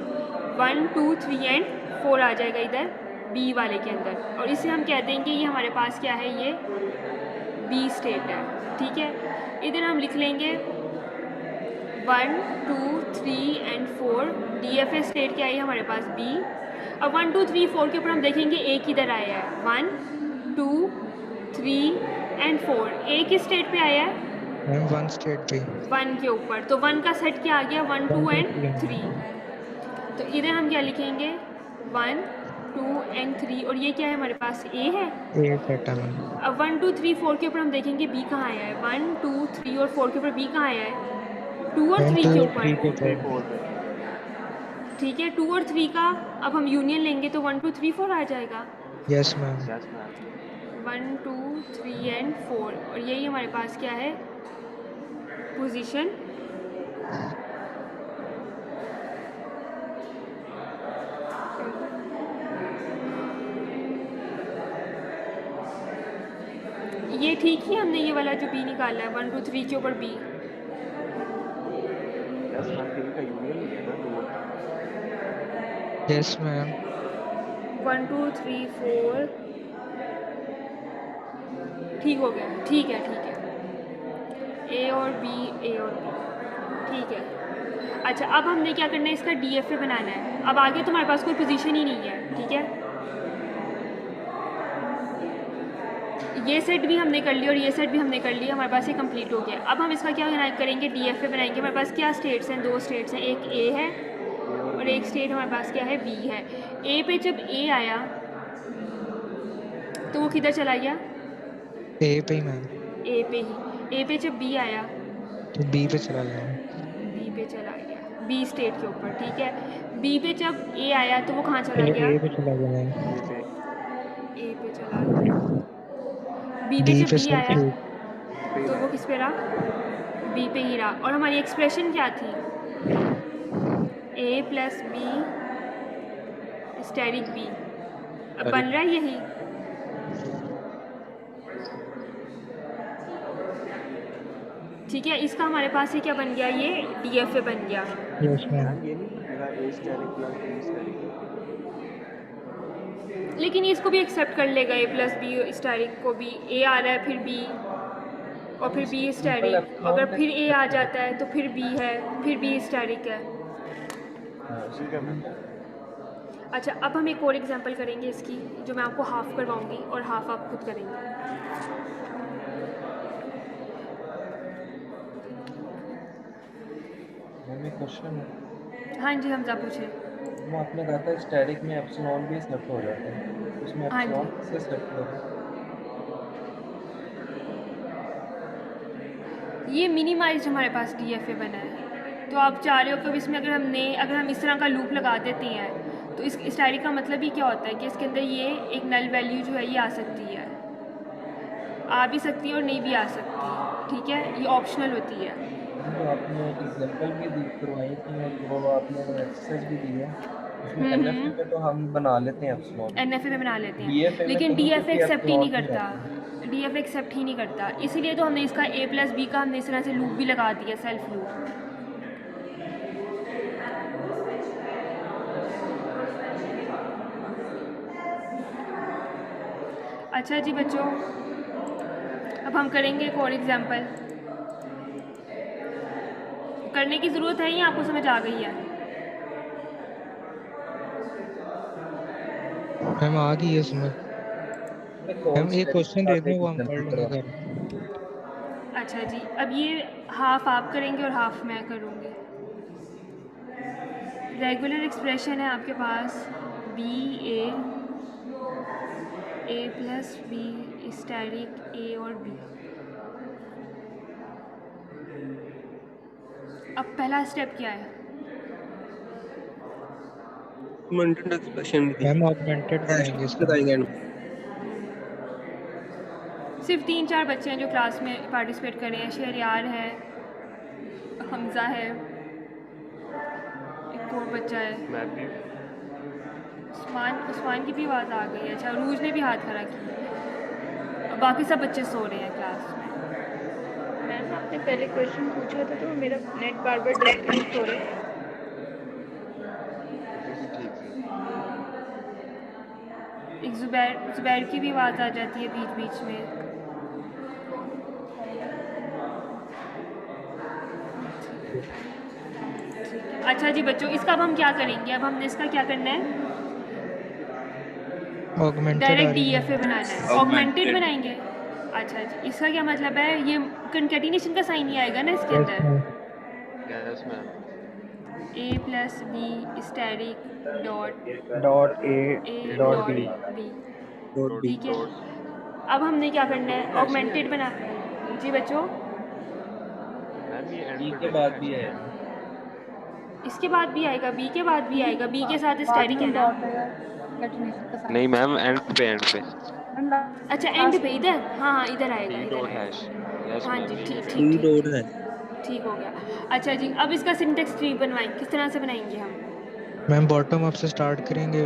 1 2 3 एंड 4 आ जाएगा इधर B वाले के अंदर, और इसे हम कह देंगे ये हमारे पास क्या है? ये B स्टेट है, ठीक है। इधर हम लिख लेंगे 1 2 3 एंड 4। DFA स्टेट क्या है हमारे पास? B। अब 1 2 3 4 के ऊपर हम देखेंगे A किधर आया है? 1 2 3 एंड 4। A किस स्टेट पे आया है? मैम 1 स्टेट पे। 1 के ऊपर। तो 1 का सेट क्या आ गया? 1 2 एंड 3। तो इधर हम क्या लिखेंगे? 1 2 एंड 3, और ये क्या है हमारे पास? A है। A सेट है मैम। अब 1 2 3 4 के ऊपर हम देखेंगे B कहाँ आया है? 1 2 3 और 4 के ऊपर B कहाँ आया है? 2 और 3 के ऊपर, ठीक है। 2 और 3 का अब हम यूनियन लेंगे तो 1 2 3 4 आ जाएगा। Yes ma'am. 1 2 3 एंड 4, और यही हमारे पास क्या है? पोजीशन। ये ठीक ही हमने ये वाला जो B निकाला है 1 2 3 के ऊपर B। Yes ma'am. 1 2 3 4 ठीक हो गया, ठीक है, ठीक है। A और B, A और B, ठीक है। अच्छा, अब हमने क्या करना है? इसका DFA बनाना है। अब आगे तो हमारे पास कोई पोजीशन ही नहीं है, ठीक है। ये सेट भी हमने कर लिया और ये सेट भी हमने कर लिया, हमारे पास ये कंप्लीट हो गया। अब हम इसका क्या करेंगे? DFA बनाएंगे। हमारे पास क्या स्टेट्स हैं? 2 स्टेट्स हैं, एक A है और एक स्टेट हमारे पास क्या है? B है। A पे जब A आया तो वो किधर चला गया? A पे ही मैम। A पे ही। A पे जब B आया तो B पे चला गया। B पे चला गया, B स्टेट के ऊपर, ठीक है। B पे जब A आया तो वो कहाँ चला गया? A पे चला गया मैम। A पे चला गया। B पे जब B आया तो वो किस पे रहा, बी पे ही रहा। और हमारी एक्सप्रेशन क्या थी, ए प्लस बी स्टेरिक बी। अब बन रहा है यही, ठीक है। इसका हमारे पास ये क्या बन गया, ये डी एफ ए बन गया। Yes ma'am. ये नहीं बनेगा ए स्टेरिक प्लस बी स्टेरिक। लेकिन इसको भी एक्सेप्ट कर लेगा, ए प्लस बी स्टेरिक को भी, ए आ रहा है फिर बी और फिर बी स्टेरिक, अगर फिर ए आ जाता है तो फिर बी है, फिर बी स्टेरिक है। ठीक है मैम। अच्छा, अब हम एक और एग्जांपल करेंगे इसकी, जो मैं आपको हाफ करवाऊंगी और हाफ आप खुद करेंगे। मैम एक क्वेश्चन है, हाँ जी हमजा पूछे। वो आपने कहा था स्टैटिक में एप्सिलॉन भी सेट हो जाता है, उसमें हाँ जी। एप्सिलॉन से सेट होगा। ये मिनिमाइज हमारे पास DFA बना है, तो आप चाह रहे हो कि इसमें अगर हम इस तरह का लूप लगा देते हैं तो इस स्टाइल का मतलब ही क्या होता है कि इसके अंदर ये एक नल वैल्यू जो है ये आ सकती है, आ भी सकती है और नहीं भी आ सकती, ठीक है, ये ऑप्शनल होती है। जो आपने एग्जांपल भी दी करवाई थी और वो आपने एक्सरसाइज भी दी है, उसमें एनएफए में तो हम बना लेते हैं एप्सिलॉन, NFA में बना लेते DFA हैं, में लेकिन तो हम DFA किसी एक्सेप्ट ही नहीं एप्सिलॉन करता, DFA एक्सेप्ट ही नहीं करता, इसीलिए तो हमने इसका A प्लस बी का हमने इस तरह से लूप भी लगा दिया, सेल्फ लूप। अच्छा जी बच्चों, अब हम करेंगे एक और एग्जांपल। करने की ज़रूरत है या आपको समझ आ गई है? मैम आ गई है समझ। मैम एक क्वेश्चन दे दें, वो हम कर लेंगे करवा। घर। अच्छा जी, अब ये हाफ आप करेंगे और हाफ मैं करूँगी। रेगुलर एक्सप्रेशन है आपके पास ए प्लस बी स्टैटिक ए और बी। अब पहला स्टेप क्या है? ऑगमेंटेड एक्सप्रेशन भी मैम ऑगमेंटेड बनाएंगे इसको। बताएंगे। सिर्फ 3-4 बच्चे हैं जो क्लास में पार्टिसिपेट कर रहे हैं। शहरयार है, हमज़ा है, एक और बच्चा है, मैं भी उस्मान की भी आवाज़ आ गई है। अच्छा, रूज ने भी हाथ खड़ा किया, और बाकी सब बच्चे सो रहे हैं क्लास में। मैम आपने पहले क्वेश्चन पूछा था तो मेरा नेट बार बार डिस्कनेक्ट हो रहा है। एक जुबैर की भी आवाज़ आ जाती है बीच बीच में। अच्छा जी बच्चों, इसका अब हम क्या करेंगे? अब हमने इसका क्या करना है? ऑगमेंटेड डायरेक्ट DFA बनाना है, ऑगमेंटेड बनाएंगे। अच्छा जी, इसका क्या मतलब है? ये कंकैटिनेशन का साइन ही आएगा ना इसके अंदर। Yes ma'am. A plus B static dot A A dot B B, dot B. ठीक है। अब हमने क्या करना है? ऑगमेंटेड बना। जी बच्चों, बी के बाद भी है, इसके बाद भी आएगा, बी के बाद भी आएगा, बी के साथ स्टैटिक है ना। नहीं मैम, एंड पे। अच्छा एंड पे इधर, हाँ इधर आएगा, इधर आएगा। हाँ जी, ठीक डॉट है। ठीक हो गया। अच्छा जी, अब इसका सिंटेक्स ट्री बनवाएंगे, किस तरह से बनाएंगे हम? मैम बॉटम अप से स्टार्ट करेंगे,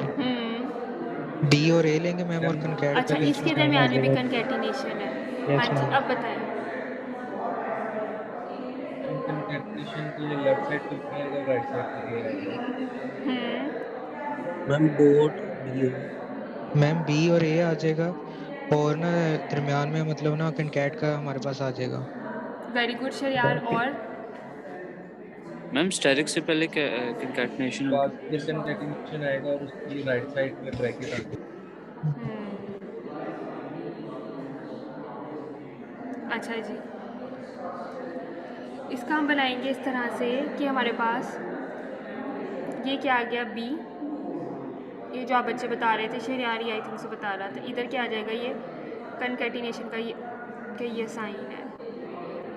बी और ए लेंगे मैम, और कनकैट अच्छा, इसके दरमियान में भी कंकैटिनेशन है। Yes, हाँ जी, ma'am. अब बताएं। कंकैटिनेशन के लिए लेफ्ट साइड पे आएगा, राइट साइड पे आएगा। Ma'am dot B. Ma'am B और ए आ जाएगा, और ना दरमियान में मतलब ना कनकैट का हमारे पास आ जाएगा। Very good Shahriar. और मैम स्टैटिक से पहले कंकैटिनेशन बाद फिर कंकैटिनेशन आएगा और उसकी राइट साइड पे ब्रैकेट आ जाएगा। अच्छा जी, इसका हम बनाएंगे इस तरह से कि हमारे पास ये क्या आ गया, बी, ये जो आप बच्चे बता रहे थे, शहरयारी आई थिंक से बता रहा था, इधर क्या आ जाएगा, ये कंकैटिनेशन का ये साइन है,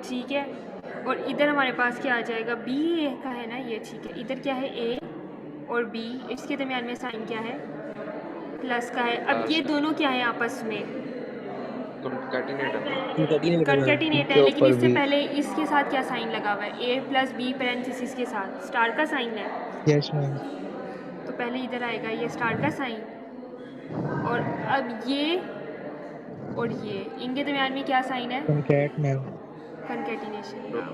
ठीक है। और इधर हमारे पास क्या आ जाएगा, बी ए का है ना ये, ठीक है। इधर क्या है, ए और बी, इसके दरमियान में साइन क्या है, प्लस का है। अब ये दोनों क्या है आपस में, कंकैटिनेट है मैम। कंकैटिनेट है, के लेकिन ऊपर इससे भी पहले इसके साथ क्या साइन लगा हुआ है? a प्लस बी पेरेंथेसिस के साथ स्टार का साइन है, यस मैम। तो पहले इधर आएगा ये स्टार का साइन, और अब ये और ये इनके दरमियान में क्या साइन है? Concat ma'am. Concatenation. Very good.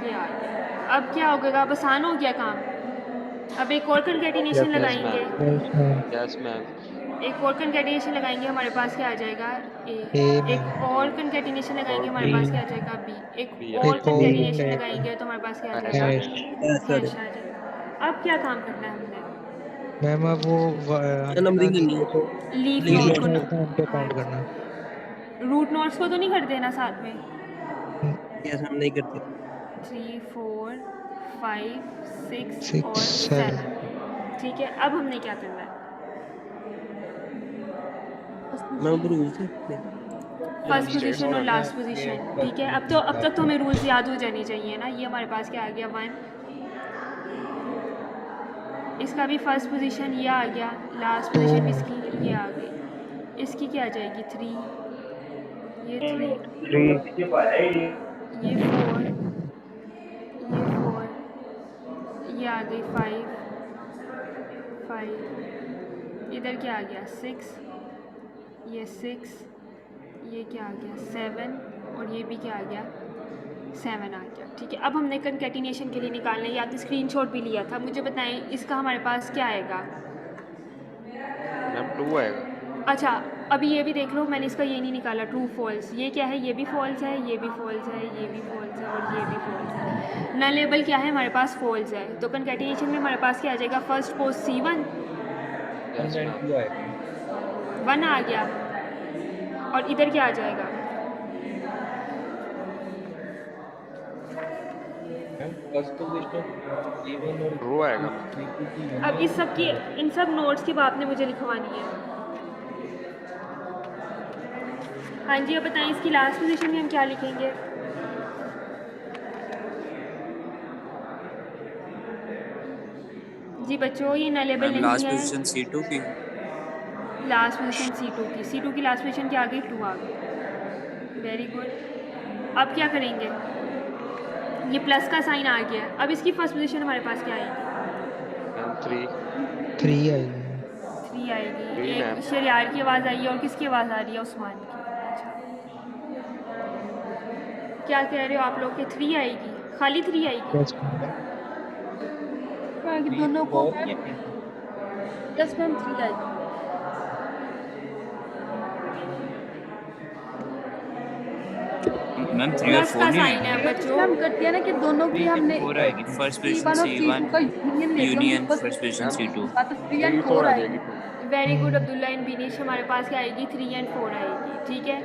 ये आ गया। अब क्या होगा? अब आसान हो गया काम। अब एक और कंकैटिनेशन लगाएंगे, यस मैम। Yes ma'am. एक और कंकैटिनेशन लगाएंगे, हमारे पास क्या आ जाएगा? ए। ए एक मैम। और कंकैटिनेशन लगाएंगे, हमारे B। पास क्या आ जाएगा? बी। एक B और एक और कंकैटिनेशन कंकैट लगाएंगे तो हमारे पास क्या आ Hash। जाएगा? हैश। हैश आ जाएगा। अब क्या काम करना है हमने? मैम अब वो नंबरिंग करनी है तो लीफ लीफ नोट को नोड का उनको हाँ काउंट करना। रूट नोट्स को तो नहीं कर देना साथ में? यस हम नहीं करते। 3 4 5 6 6 और 7 7। ठीक है, अब हमने क्या करना है? मैम रूल से फर्स्ट पोजीशन और लास्ट पोजीशन। ठीक है, अब तक तो हमें रूल्स याद हो जाने चाहिए ना। ये हमारे पास क्या आ गया? 1। इसका भी फर्स्ट पोजीशन ये आ गया, लास्ट पोजीशन भी इसकी ये आ गई। इसकी क्या आ जाएगी? 3, ये 3, ये 4, ये 4, ये आ गई 5, इधर क्या आ गया? 6, ये 6, ये क्या आ गया? 7, और ये भी क्या आ गया? 7 आ गया। ठीक है, अब हमने कंकैटिनेशन के लिए निकालना है। ये आपने स्क्रीनशॉट भी लिया था। मुझे बताएं इसका हमारे पास क्या आएगा? मैम 2 आएगा। अच्छा, अभी ये भी देख लो, मैंने इसका ये नहीं निकाला ट्रू फॉल्स। ये क्या है? ये भी फॉल्स है, ये भी फॉल्स है, ये भी फॉल्स है, और ये भी फॉल्स है। नल लेबल क्या है? हमारे पास फॉल्स है। तो कंकैटिनेशन में हमारे पास क्या आ जाएगा? First post C1 yes ma'am. 1 आ गया, और इधर क्या आ जाएगा? फर्स्ट पोजीशन इवन और रो आएगा मैम। C2 की अब इस सब की इन सब नोट्स की बात ने मुझे लिखवानी है। हाँ जी, अब बताएं इसकी लास्ट पोजीशन में हम क्या लिखेंगे? जी बच्चों, ये नलेबल मैम नहीं लास्ट है। पोजीशन C2 की। लास्ट पोजीशन C2 की लास्ट पोजीशन क्या आ गई? 2 आ गई। Very good. अब क्या करेंगे? ये प्लस का साइन आ गया। अब इसकी फर्स्ट पोजीशन हमारे पास क्या आएगी? मैम 3 3 आएगी। 3 आएगी। 3 एक मैम। शरियार की आवाज़ आई है, और किसकी आवाज़ आ रही है? उस्मान की। अच्छा, क्या कह रहे हो आप लोग कि 3 आएगी? खाली 3 आएगी? Yes ma'am. दोनों को बहुत ये यस मैम 3 आएगी। मैम 3 और प्लस 4 का नहीं साइन है आएगी। बच्चों। मैम कर दिया ना कि दोनों की हमने 4 आएगी। फर्स्ट पोजीशन C1 और C1 C2 का यूनियन ले लिया। Union first position C2। तो 3 एंड 4 आएगी। Very good Abdullah and Binish. हमारे पास क्या आएगी? 3 एंड 4 आएगी। ठीक है,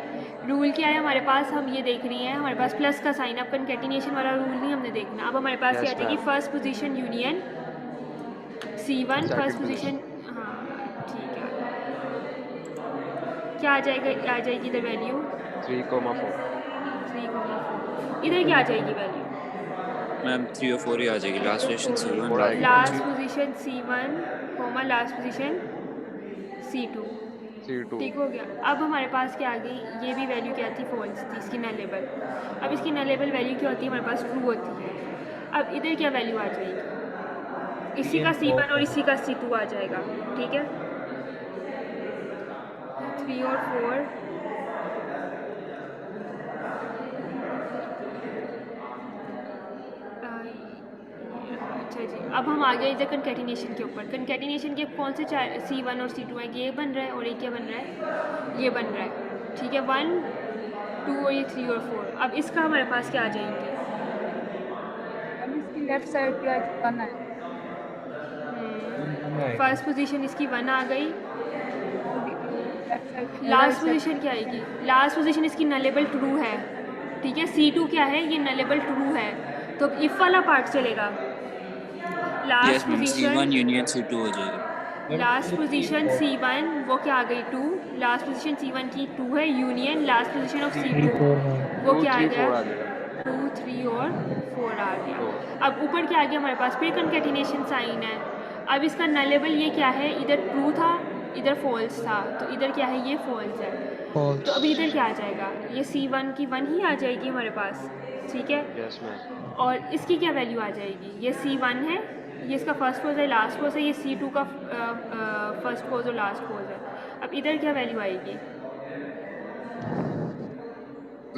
रूल क्या है हमारे पास? हम ये देख रही हैं, हमारे पास प्लस का साइन। अब कंकैटिनेशन वाला रूल नहीं हमने देखना। अब हमारे पास क्या आ Yes, जाएगी? ma'am. First position union C1 Second first position. हाँ ठीक है, क्या आ जाएगा? आ जाएगी इधर वैल्यू 3,4। 3,4। इधर क्या आ जाएगी वैल्यू? मैम 3 और 4 ही आ जाएगी। लास्ट पोजीशन C1 4 आएगी। Last position C1 last position C2। C2। ठीक हो गया। अब हमारे पास क्या आ गई? ये भी वैल्यू क्या थी? फॉल्स थी इसकी नलेबल। अब इसकी नलेबल वैल्यू क्या होती है? हमारे पास ट्रू होती है। अब इधर क्या वैल्यू आ जाएगी? इसी का C1 और इसी का C2 आ जाएगा। ठीक है, 3 और 4 अच्छा जी। अब हम आ गए इधर कंकैटिनेशन के ऊपर। कंकैटिनेशन के कौन से C1 और C2 है? ये बन रहा है, और ये क्या बन रहा है? ये बन रहा है। ठीक है, 1 2 और ये 3 और 4। अब इसका हमारे पास क्या आ जाएंगे? अब इसकी लेफ्ट साइड पे 1 है। फर्स्ट पोजीशन इसकी 1 आ गई। लेफ्ट साइड लास्ट पोजीशन क्या आएगी? लास्ट पोजीशन इसकी नलेबल ट्रू है। ठीक है, C2 क्या है? ये नलेबल ट्रू है, तो इफ वाला पार्ट चलेगा। Yes last ma'am position C1 union C2 हो जाएगी। लास्ट पोजीशन C1 वो क्या आ गई? 2 लास्ट पोजीशन C1 की 2 है, union last position of C2 4 वो 2 क्या आ 3 गया 4 आ जाएगा 2 3 और 4 आ गया। तो अब ऊपर क्या आ गया हमारे पास, फिर कंकेटिनेशन साइन है। अब इसका नलेबल ये क्या है, इधर ट्रू था इधर फॉल्स था, तो इधर क्या है ये फॉल्स है। तो अभी इधर क्या आ जाएगा, ये C1 की 1 ही आ जाएगी हमारे पास, ठीक है। यस मैम और इसकी क्या वैल्यू आ जाएगी, ये C1 है, ये इसका फर्स्ट पोज है लास्ट पोज है, ये C2 का फर्स्ट पोज और लास्ट पोज है। अब इधर क्या वैल्यू आएगी,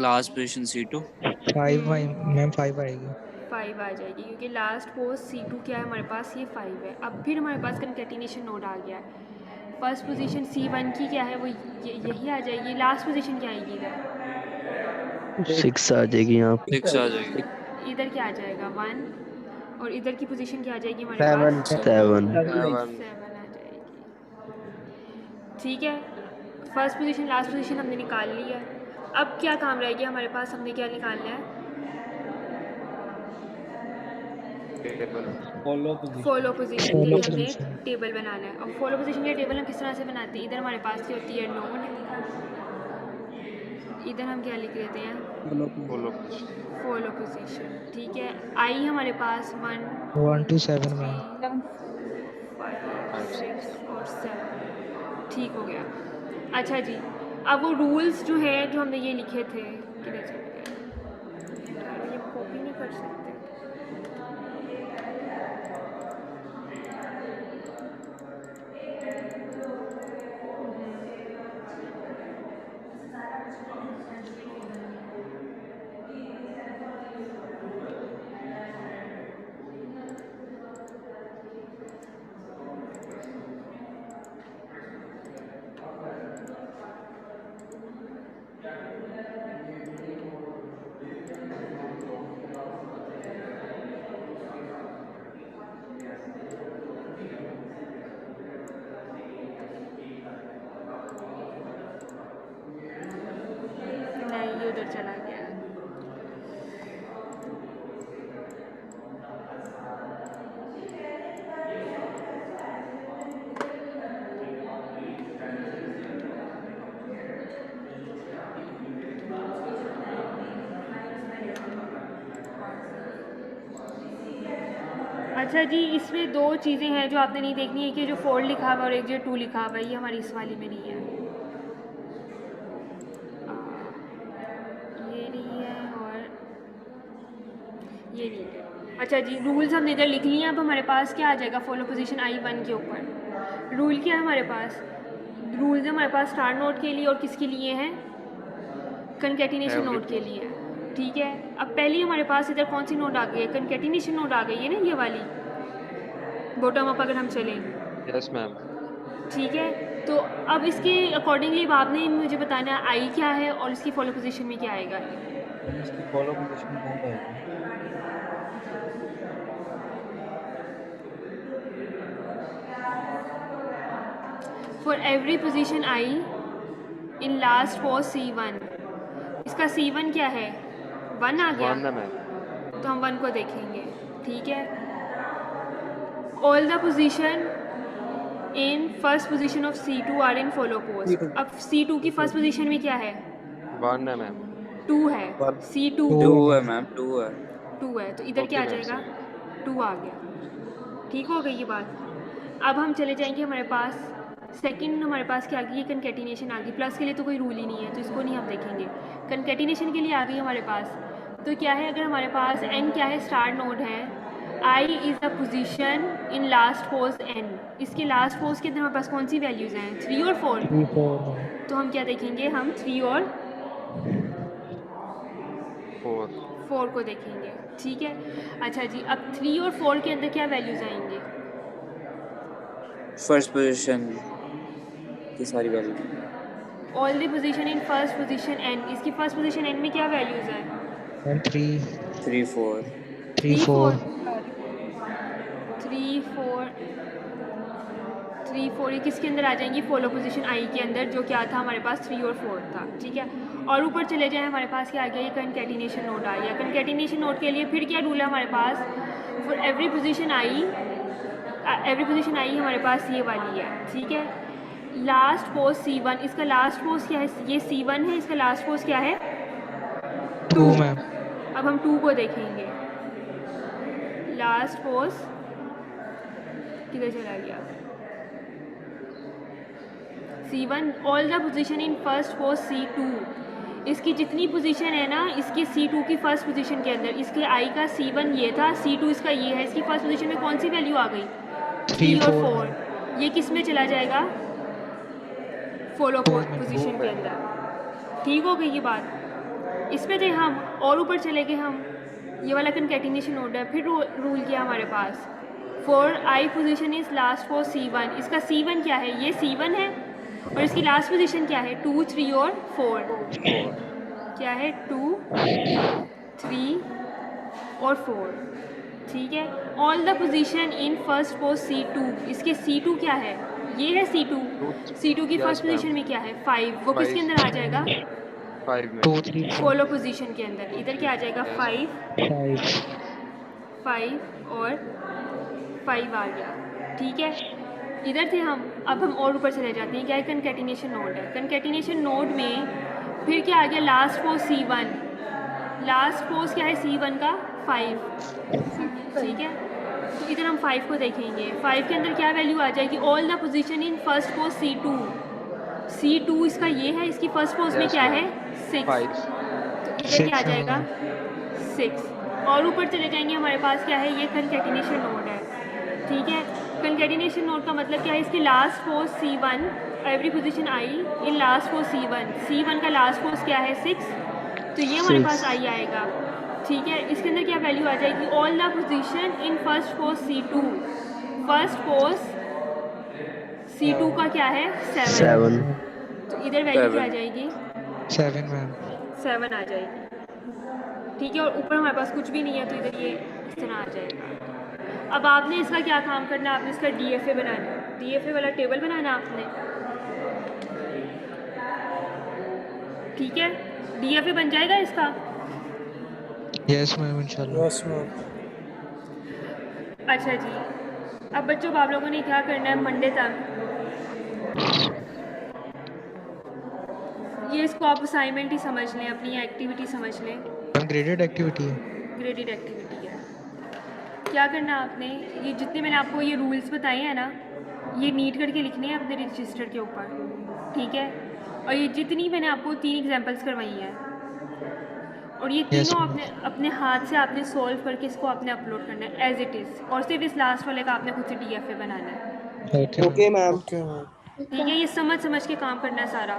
लास्ट पोजीशन C2 5 मैम 5 आएगी 5 आ जाएगी, क्योंकि लास्ट पोज C2 क्या है हमारे पास, ये 5 है। अब फिर हमारे पास कंकेटिनेशन नोड आ गया है। फर्स्ट पोजीशन C1 की क्या है वो यही आ जाएगी, लास्ट पोजीशन क्या आएगी इधर 6 आ जाएगी यहाँ पे 6 आ जाएगी इधर क्या आ जाएगा 1, और इधर की पोजीशन क्या आ जाएगी हमारे पास 7 7 आ जाएगी, ठीक है। फर्स्ट पोजीशन लास्ट पोजीशन हमने निकाल ली है। अब क्या काम रह गया हमारे पास, हमने क्या निकालना है, फॉलो पोजीशन फॉलो पोजीशन के लिए Follow हमने position। टेबल बनाना है। और फॉलो पोजीशन के टेबल हम किस तरह से बनाते हैं, इधर हमारे पास क्या होती है नोड, इधर हम क्या लिख देते हैं फॉलो फॉलो पोजीशन, ठीक है। आई हमारे पास 1 1 to 7 मैम 5 6 और 7, ठीक हो गया। अच्छा जी, अब वो रूल्स जो है जो हमने ये लिखे थे किधर चले गए, ये कॉपी नहीं कर सकते। नहीं ये उधर चला गया। अच्छा जी, इसमें दो चीज़ें हैं जो आपने नहीं देखनी है कि जो 4 लिखा हुआ है और एक जो 2 लिखा हुआ है, ये हमारी इस वाली में नहीं है, ये नहीं है और ये नहीं है। अच्छा जी, रूल्स हमने इधर लिख लिए हैं। अब हमारे पास क्या आ जाएगा फॉलो पोजीशन I1 के ऊपर, रूल क्या है हमारे पास, रूल्स है हमारे पास स्टार नोड के लिए और किसके लिए हैं, कंकेटिनेशन नोड के लिए, ठीक है। अब पहली हमारे पास इधर कौन सी नोड आ गई है, कंकेटिनेशन नोड आ गई है ना, ये वाली बॉटम अप अगर हम चलें, यस मैम ठीक है। तो अब इसके अकॉर्डिंगली आपने मुझे बताना है आई क्या है और इसकी फॉलो पोजीशन में क्या आएगा। इसकी फॉलो पोजीशन कौन आएगी for every position i in last for C1, इसका C1 क्या है 1 आ गया, 1 है मैम तो हम 1 को देखेंगे, ठीक है। All the position in first position of C2 are in follow pos. अब C2 की फर्स्ट पोजीशन में क्या है 1 है मैम 2 है, C2 2 है मैम 2 है 2 है, तो इधर क्या आ Okay, जाएगा ma'am, 2 आ गया, ठीक हो गई ये बात। अब हम चले जाएंगे हमारे पास सेकंड, हमारे पास क्या आ गई, कंकेटिनेशन आ गई। प्लस के लिए तो कोई रूल ही नहीं है तो इसको नहीं हम देखेंगे, कंकेटिनेशन के लिए आ गई हमारे पास। तो क्या है, अगर हमारे पास n क्या है स्टार नोड है, I is the position in last pose n, इसके लास्ट पोज के अंदर हमारे पास कौन सी वैल्यूज़ हैं 3 और 4, 3 4 तो हम क्या देखेंगे, हम 3 और 4 को देखेंगे, ठीक है। अच्छा जी, अब 3 और 4 के अंदर क्या वैल्यूज़ आएंगे, फर्स्ट पोजीशन की सारी value all the position in first position n, इसकी फर्स्ट पोजीशन n में क्या वैल्यूज़ हैं 3 3 4 3 4 3 4 ये किसके अंदर आ जाएंगी, फॉलो पोजीशन आई के अंदर, जो क्या था हमारे पास 3 और 4 था, ठीक है। और ऊपर चले जाए हमारे पास क्या आ गया, ये कंकेटिनेशन नोड आ गया। कंकेटिनेशन नोड के लिए फिर क्या रूल है हमारे पास, फॉर एवरी पोजीशन आई हमारे पास ये वाली है, ठीक है। लास्ट पोज C1, इसका लास्ट पोज क्या है? ये C1 है, इसका लास्ट पोज क्या है? 2 मैम। अब हम 2 को देखेंगे। लास्ट पोज किधर चला गया? C1, all the position in first pos C2। इसकी जितनी पोजीशन है ना, इसकी C2 की फर्स्ट पोजीशन के अंदर, इसके I का C1 ये था, C2 इसका ये है, इसकी फर्स्ट पोजीशन में कौन सी वैल्यू आ गई? 3 और 4। ये किस में चला जाएगा? फॉलो पोजीशन के अंदर। ठीक हो गई ये बात? इसमें थे हम और ऊपर चले गए हम, ये वाला कंकैटिनेशन नोड है। फिर रूल किया हमारे पास, for I position is last for C1। इसका C1 क्या है? ये C1 है, और इसकी लास्ट पोजीशन क्या है? 2, 3 और 4। क्या है? 2, 3 और 4। ठीक है। All the position in first pos C2। इसके C2 क्या है? ये है C2। C2 की फर्स्ट पोजीशन में क्या है? 5। वो किसके अंदर आ जाएगा? 5 में 2 3 फॉलो पोजीशन के अंदर। इधर क्या आ जाएगा? 5 और 5 आ गया। ठीक है, इधर थे हम। अब हम और ऊपर चले जाते हैं। क्या है? कंकैटिनेशन नोड है। कंकैटिनेशन नोड में फिर क्या आ गया? Last pos C1। Last pose क्या है C1 का? 5। ठीक है, तो इधर हम 5 को देखेंगे। 5 के अंदर क्या वैल्यू आ जाएगी? All the position in first pos C2। C2 इसका ये है, इसकी फर्स्ट पोज में क्या है? 6। 5 तो इधर क्या आ जाएगा? 6। और ऊपर चले जाएंगे, हमारे पास क्या है? ये कंकैटिनेशन नोड है। ठीक है, कंकैटिनेशन नोड का मतलब क्या है? इसकी last pos C1, every position I in last pos C1। C1 का लास्ट पोज क्या है? 6। तो ये हमारे पास I आएगा। ठीक है, इसके अंदर क्या वैल्यू आ जाएगी? All the position in first pos C2। First pos C2 का क्या है? 7। तो इधर वैल्यू क्या आ जाएगी? 7 मैम। 7 आ जाएगी। ठीक है, और ऊपर हमारे पास कुछ भी नहीं है, तो इधर ये इस तरह आ जाएगा। अब आपने इसका क्या काम करना है? आपने इसका DFA बनाना है। DFA वाला टेबल बनाना है आपने। ठीक है, DFA बन जाएगा इसका। यस मैम इंशाल्लाह। अच्छा जी, अब बच्चों आप लोगों ने क्या करना है? मंडे तक ये इसको आप असाइनमेंट ही समझ लें, अपनी एक्टिविटी समझ लें। मैम ग्रेडेड एक्टिविटी है। ग्रेडेड एक्टिविटी है। क्या करना है आपने? ये जितने मैंने आपको ये रूल्स बताए हैं ना, ये नीट करके लिखने हैं अपने रजिस्टर के ऊपर। ठीक है, और ये जितनी मैंने आपको 3 एग्जांपल्स करवाई हैं, और ये तीनों आपने अपने हाथ से आपने सॉल्व करके इसको आपने अपलोड करना है एज इट इज़। और सिर्फ इस लास्ट वाले का आपने खुद से DFA बनाना है। Okay ma'am. ठीक है, ये समझ समझ के काम करना है सारा।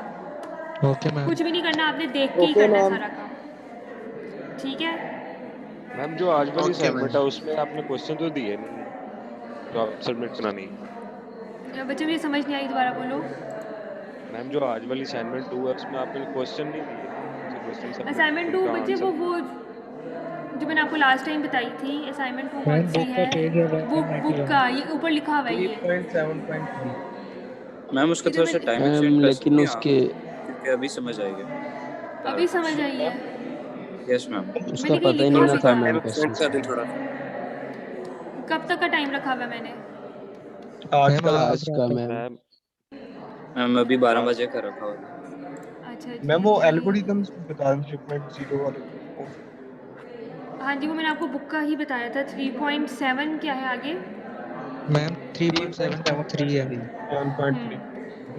Okay ma'am. कुछ भी नहीं करना, आपने देख के ही करना है सारा काम। ठीक है मैम, जो आज वाली असाइनमेंट है उसमें आपने क्वेश्चन तो दिए नहीं जो आप सबमिट करानी है। बच्चे, मुझे समझ नहीं आई, दोबारा बोलो। मैम, जो आज वाली असाइनमेंट 2 है उसमें आपने क्वेश्चन नहीं दिए। असाइनमेंट 2 बच्चे वो जो मैंने आपको लास्ट टाइम बताई थी। असाइनमेंट 2 कौन सी है? बुक का ये ऊपर लिखा हुआ है ये 3.7.3। मैम उसका थोड़ा सा टाइम एक्सटेंड कर सकते हैं आप? क्योंकि अभी समझ आएगा। अभी समझ आई है। यस मैम, उसका पता ही नहीं था मैम। थोड़ा कब तक का टाइम रखा हुआ है मैंने? आज का मैम मैम अभी 12 बजे का रखा हुआ है। अच्छा जी। मैम, वो एल्गोरिथम्स बता दें शिपमेंट 0 वाले। हाँ जी, वो मैंने आपको बुक का ही बताया था। 3.7 क्या है आगे? मैम 3.7.3 है। 1.3।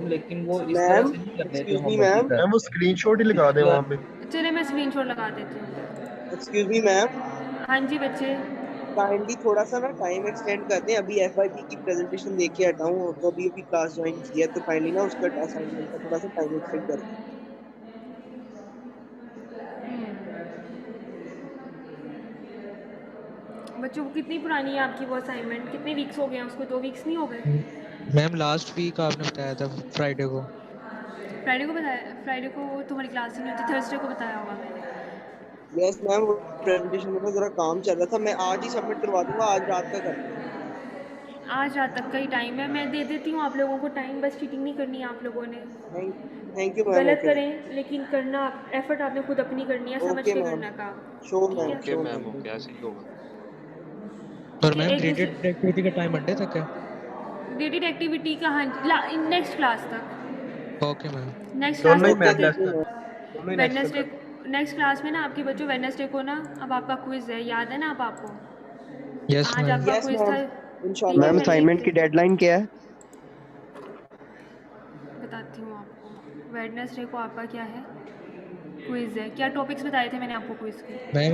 लेकिन वो इस तरह से नहीं करने थे मैम, वो स्क्रीनशॉट ही लगा दे वहाँ पे। चले मैं स्क्रीनशॉट लगा देती हूँ। एक्सक्यूज मी मैम, हाँ जी बच्चे। काइंडली थोड़ा सा ना टाइम एक्सटेंड कर दें। अभी FYP की प्रेजेंटेशन देख के हटा हूँ, तो अभी क्लास ज्वाइन की है, तो काइंडली ना उसका असाइनमेंट का थोड़ा सा टाइम एक्सटेंड कर दें। बच्चों, वो कितनी पुरानी है आपकी वो असाइनमेंट? कितने वीक्स हो गए हैं उसको? 2 वीक्स नहीं हो गए? मैम लास्ट वीक आपने बताया था फ्राइडे को। फ्राइडे को बताया? फ्राइडे को तुम्हारी क्लास ही नहीं होती, थर्सडे को बताया होगा मैंने। यस मैम, वो प्रेजेंटेशन में जरा काम चल रहा था। मैं आज ही सबमिट करवा दूंगा, आज रात का कर। आज रात तक का ही टाइम है, मैं दे देती हूँ आप लोगों को टाइम। बस चीटिंग नहीं करनी है आप लोगों ने। Thank you ma'am. गलत करें लेकिन करना, एफर्ट आपने खुद अपनी करनी है, समझ के करना काम। श्योर मैम, ओके मैम, हो गया, सही होगा। और मैम ग्रेडेड एक्टिविटी का टाइम मंडे तक है। ग्रेडेड एक्टिविटी का हाँ नेक्स्ट क्लास तक, ओके मैम। नेक्स्ट क्लास दोनों ही तक मैम तक दोनों ही नेक्स्ट वेडनेसडे नेक्स्ट क्लास में ना आपके बच्चों वेडनेसडे को ना अब आपका क्विज है, याद है ना अब आपको? यस आज मैम। आपका यस क्विज था, मैम, ठीक इंशाल्लाह। है मैम मैं असाइनमेंट की एक डेडलाइन क्या है? बताती हूँ आपको। वेडनेसडे को आपका क्या है, क्विज है। क्या टॉपिक्स बताए थे मैंने आपको क्विज के? मैम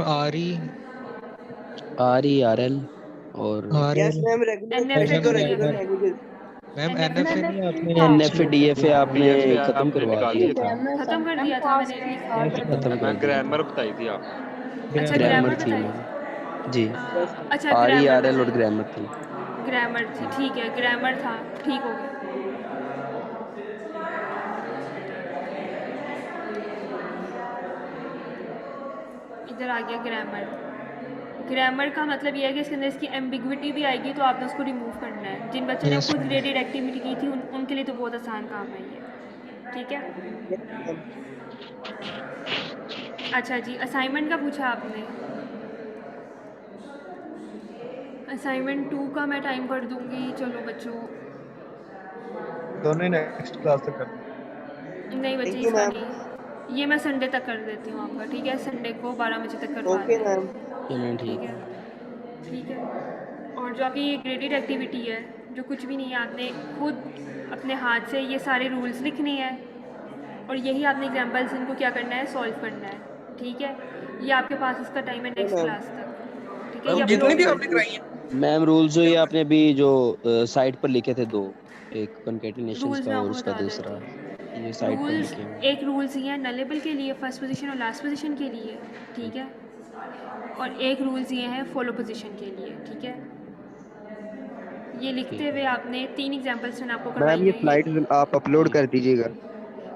RERL और yes RL ma'am, regular NFA expression तो NFA regular DFA languages. Ma'am NFA NFA नहीं आपने NF एक्सक्लूड कर DFA दिया। आपने DFA खत्म आपने करवा निकाल दिया दिया था। था। ख़त्म कर दिया था मैंने लिखा। Yes ma'am. खत्म कर मैं दिया था। ग्रामर बताई थी आपने। अच्छा ग्रामर ग्रामर थी बताई मैम थी। जी। अच्छा ग्रामर RERL और बताई, ग्रामर थी। ग्रामर थी, ठीक है ग्रामर था, ठीक हो गया। इधर आ गया ग्रामर। ग्रामर का मतलब ये है कि इसके अंदर इसकी एम्बिग्विटी भी आएगी, तो आपने उसको रिमूव करना है। जिन बच्चों ने यस खुद मैम। ग्रेडेड एक्टिविटी की थी उनके लिए तो बहुत आसान काम है ये, ठीक है। Yes ma'am. अच्छा जी, असाइनमेंट का पूछा आपने। असाइनमेंट 2 का मैं टाइम कर दूंगी, चलो बच्चों। दोनों ही नेक्स्ट क्लास तक कर दें। नहीं बच्चे थैंक यू इसका मैम। नहीं, ये मैं संडे तक कर देती हूँ आपका, ठीक है। संडे को 12 बजे तक करवा ओके दें, मैम। चलें ठीक ठीक है, है। ठीक है। और जो आपकी ये ग्रेडेड एक्टिविटी है, जो कुछ भी नहीं है, आपने खुद अपने हाथ से ये सारे रूल्स लिखने हैं और यही आपने एग्जाम्पल्स इनको क्या करना है, सॉल्व करना है, ठीक है। ये आपके पास इसका टाइम है ओके नेक्स्ट मैम। क्लास तक, ठीक है। ये मैम अपलोड जितनी भी कर आपने दें। कराई है मैम रूल्स जो ये आपने अभी जो साइट पर लिखे थे 2, एक कॉन्केटिनेशंस रूल्स का मैं और आपको उसका बता दूसरा, देती हूँ। ये साइट पर रूल्स, लिखे हैं। एक रूल्स ये है नलेबल के लिए, फर्स्ट पोजीशन और लास्ट पोजीशन के लिए, ठीक है। और एक रूल्स ये है फॉलो पोजीशन के लिए, ठीक है। ये लिखते ठीक हुए है आपने 3 एग्जांपल्स मैंने आपको करवाई मैम, ये हैं स्लाइड आप अपलोड ठीक कर दीजिएगा।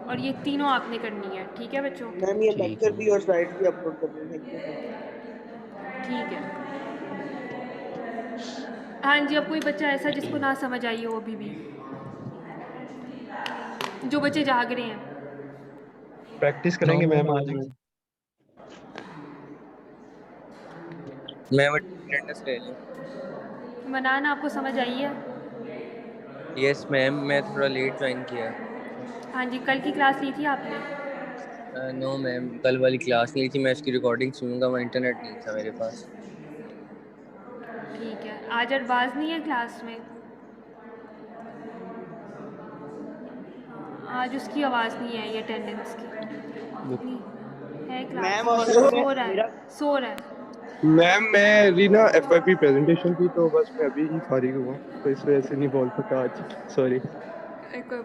और ये तीनों आपने करनी है, ठीक है बच्चों, मैम ये ठीक है लेक्चर भी मैम। और स्लाइड्स भी अपलोड कर दें। Thank you ma'am. ठीक है। हाँ जी, अब कोई बच्चा ऐसा जिसको ना समझ आई हो अभी भी, जो बच्चे जाग रहे हैं। प्रैक्टिस नो करेंगे मैम मैम आ आज। जाओ। मैम अटेंडेंस ले लें। मनान आपको समझ आई है? यस मैम, मैं थोड़ा लेट ज्वाइन किया। हाँ जी, कल की क्लास ली थी आपने? नो मैम, कल वाली क्लास नहीं थी, मैं इसकी रिकॉर्डिंग सुनूंगा, वहाँ इंटरनेट नहीं था मेरे पास। ठीक है। आज अरबाज नहीं है क्लास में? आज उसकी आवाज़ नहीं आई अटेंडेंस की, नहीं है क्लास, मैम असल में सो रहा है, मेरा सो रहा है। मैम मेरी ना FYP प्रेजेंटेशन थी, तो बस मैं अभी ही फारिग हुआ, तो इस वजह से नहीं बोल सका आज, सॉरी। कोई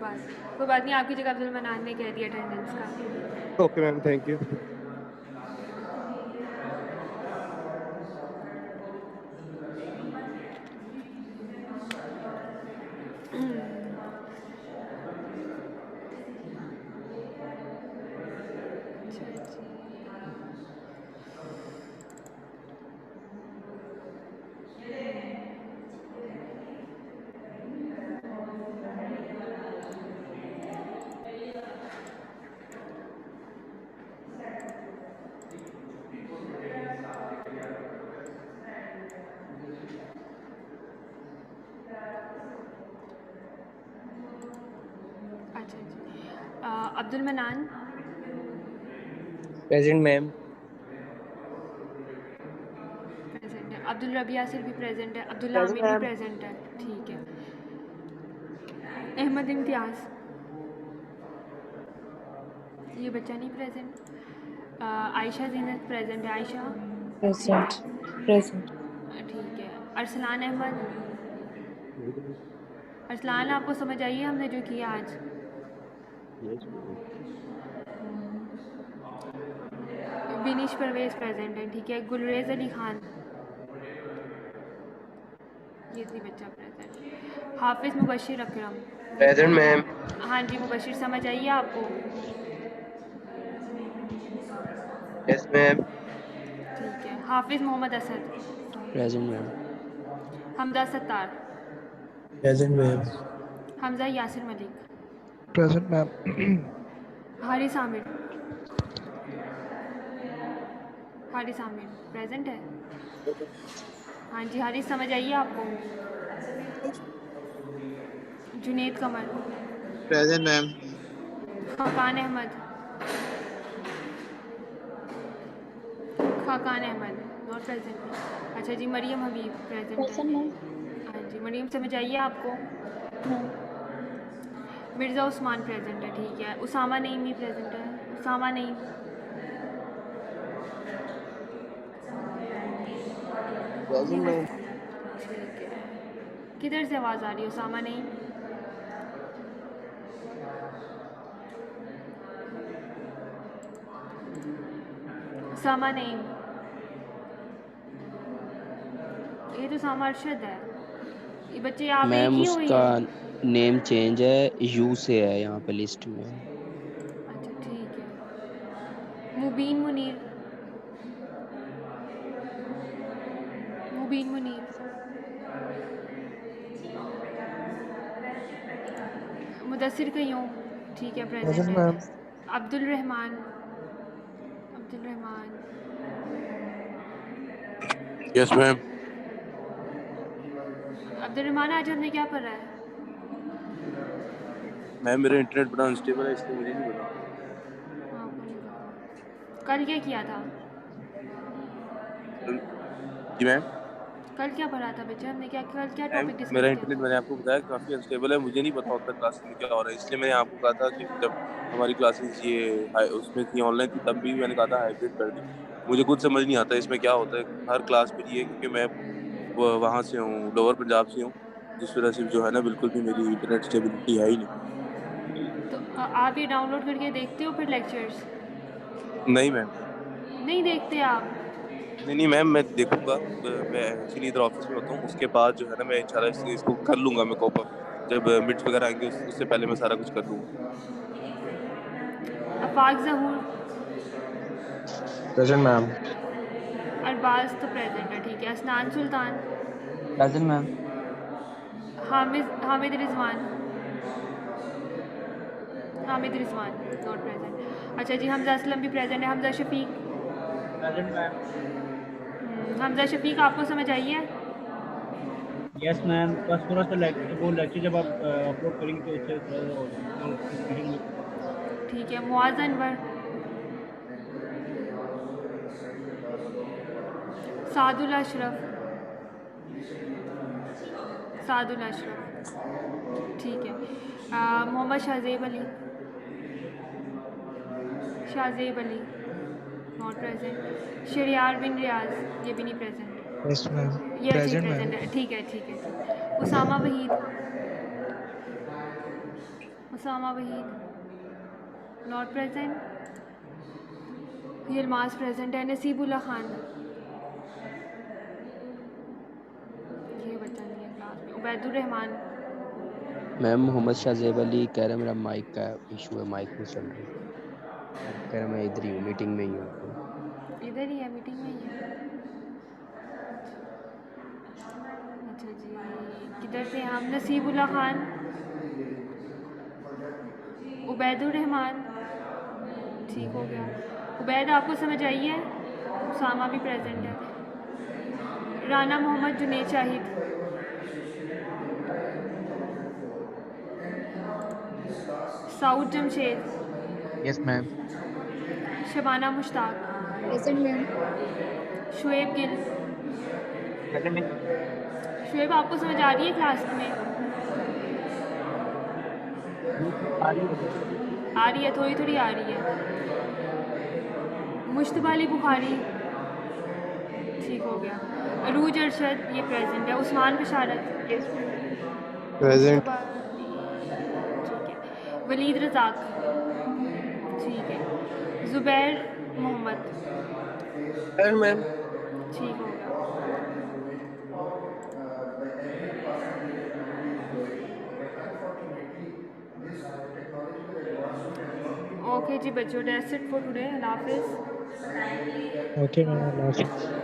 बात नहीं, आपकी जगह अब्दुल मनान ने कह दिया अटेंडेंस का। Okay ma'am, thank you. अच्छा जी। अच्छा जी, अब्दुल मनान प्रेजेंट मैम। प्रेजेंट है, अब्दुल रबी यासिर भी प्रेजेंट है, अब्दुल्ला प्रेजेंट आमिर भी मैम। प्रेजेंट है, ठीक है। अहमद इम्तियाज़, ये बच्चा नहीं प्रेजेंट। आयशा ज़ीनत प्रेजेंट है, आयशा प्रेजेंट प्रेजेंट। ठीक है। अरसलान अहमद, अरसलान आपको समझ आई है हमने जो किया आज? बिनिश परवेज़ प्रेजेंट है, ठीक है। गुलरेज अली खान, ये भी बच्चा प्रेजेंट। हाफिज़ मुबशिर अकरम, प्रेजेंट मैम। हाँ जी मुबशिर समझ आई है आपको? Yes ma'am. ठीक है। Hafiz Mohammad Asad, present ma'am. Hamza Sattar, present ma'am. Hamza Yasir Malik, present ma'am. Haris Aamir, Haris Aamir present है, हाँ जी। हारिस समझ आई है आपको? Junaid Qamar, present ma'am. Khaqan Ahmed, Khaqan Ahmed not present. अच्छा जी, मरियम हबीब प्रेजेंट है। हाँ जी, मरियम समझ आइए आपको? मिर्ज़ा उस्मान प्रेजेंट है, ठीक है। उसामा नईम भी प्रेजेंट है, उसामा नईम, प्रेजेंट मैम। ठीक है। किधर से आवाज़ आ रही है? उसामा नईम, उसामा नईम, ये तो उसामा अरशद है। ये बच्चे आप एक मैम ही हुई उसका है? नेम चेंज है, यू से है यहाँ पे लिस्ट में। अच्छा ठीक है। मुबीन मुनीर, मुबीन मुनीर, मुदस्सिर कयूम, ठीक है प्रेजेंट प्रेजेंट है। Ma'am. Abdul Rahman, Abdul Rahman, yes ma'am. Abdul Rahman आज हमने क्या पढ़ा है? मैम मेरा इंटरनेट बड़ा अनस्टेबल है इसलिए मुझे नहीं पता। आपको नहीं पता? कल क्या किया था? जी मैम। कल क्या पढ़ा था बच्चे हमने? कल क्या मैम टॉपिक मेरा डिस्कस किया इंटरनेट था? मैंने आपको बताया काफ़ी अनस्टेबल है, मुझे नहीं पता होता क्लासेस में क्या हो रहा है, इसलिए मैंने आपको कहा था कि जब हमारी क्लासेस उसमें थी ऑनलाइन थी तब भी मैंने कहा था हाइब्रिड कर दें। मुझे खुद समझ नहीं आता इसमें क्या होता है, हर क्लास मेरी है क्योंकि मैं वहाँ से हूँ, लोअर पंजाब से हूँ, जिस वजह से जो है ना बिल्कुल भी मेरी इंटरनेट स्टेबिलिटी है ही नहीं। तो आप ये डाउनलोड करके देखते हो फिर लेक्चर्स? नहीं मैम। नहीं देखते आप? नहीं मैम, मैं देखूंगा। मैं एक्चुअली इधर ऑफिस में होता हूँ, उसके बाद जो है ना मैं इंशाल्लाह इसको कर लूंगा मैं कोप अप। जब मिड्स वगैरह आएंगे उससे पहले मैं सारा कुछ कर लूंगा। Afaq Zahoor, present ma'am. अरबाज तो प्रेजेंट है, ठीक है। Asnan Sultan, present ma'am. Hamid Rizwan, Hamid Rizwan not present. अच्छा जी, हमजा असलम भी प्रेजेंट है। Hamza Shafiq, present ma'am. हमजा शफीक आपको समझ आई है? यस मैम, बस थोड़ा सा वो लेक्चर जब आप अपलोड करेंगे तो उससे थोड़ा सा हो जाएगा तो नोटिफिकेशन में। ठीक है। मुआज़ अनवर, सादुल अशरफ, सादुल अशरफ, ठीक है। Mohammad Shahzeb Ali, Shahzeb Ali not present. शरियार बिन रियाज, ये भी नहीं प्रेजेंट। Yes ma'am. ये जी प्रेजेंट मैम। प्रेजेंट है, ठीक है ठीक है ठीक है। Usama Waheed, Usama Waheed not present. Yalmas present है। नसीबुल्ला खान, ये बच्चा नहीं है क्लास में। उबैदुर रहमान, मैम मोहम्मद शाहजेब अली कह रहे हैं मेरा माइक का इशू है, माइक नहीं चल रही। कह रहे हैं मैं इधर ही हूँ, मीटिंग में ही हूँ तो। इधर ही है, मीटिंग में ही है। अच्छा जी, किधर से हम? नसीबुल्ला खान, उबैदुर रहमान, ठीक हो गया। उबैद आपको समझ आई है? उसामा भी प्रेजेंट है। Rana Mohammad Junaid Shahid, Saud Jamshed, yes ma'am. Shabana Mushtaq, present ma'am. Shoaib Gill, present नहीं। शुएब आपको समझ आ रही है क्लास में? आ रही है, थोड़ी थोड़ी आ रही है। मुश्तबा अली बुखारी, ठीक हो गया। अरूज अरशद, ये प्रेजेंट है। उस्मान बशारत, प्रेजेंट। मुश्तबा, ठीक है। वलीद रज़ाक, ठीक है। Zubair Mohammad, present ma'am. ठीक हो गया। ओके जी बच्चों, दैट्स इट फॉर टुडे। अल्लाह हाफिज़। ओके मैम, अल्लाह हाफिज़।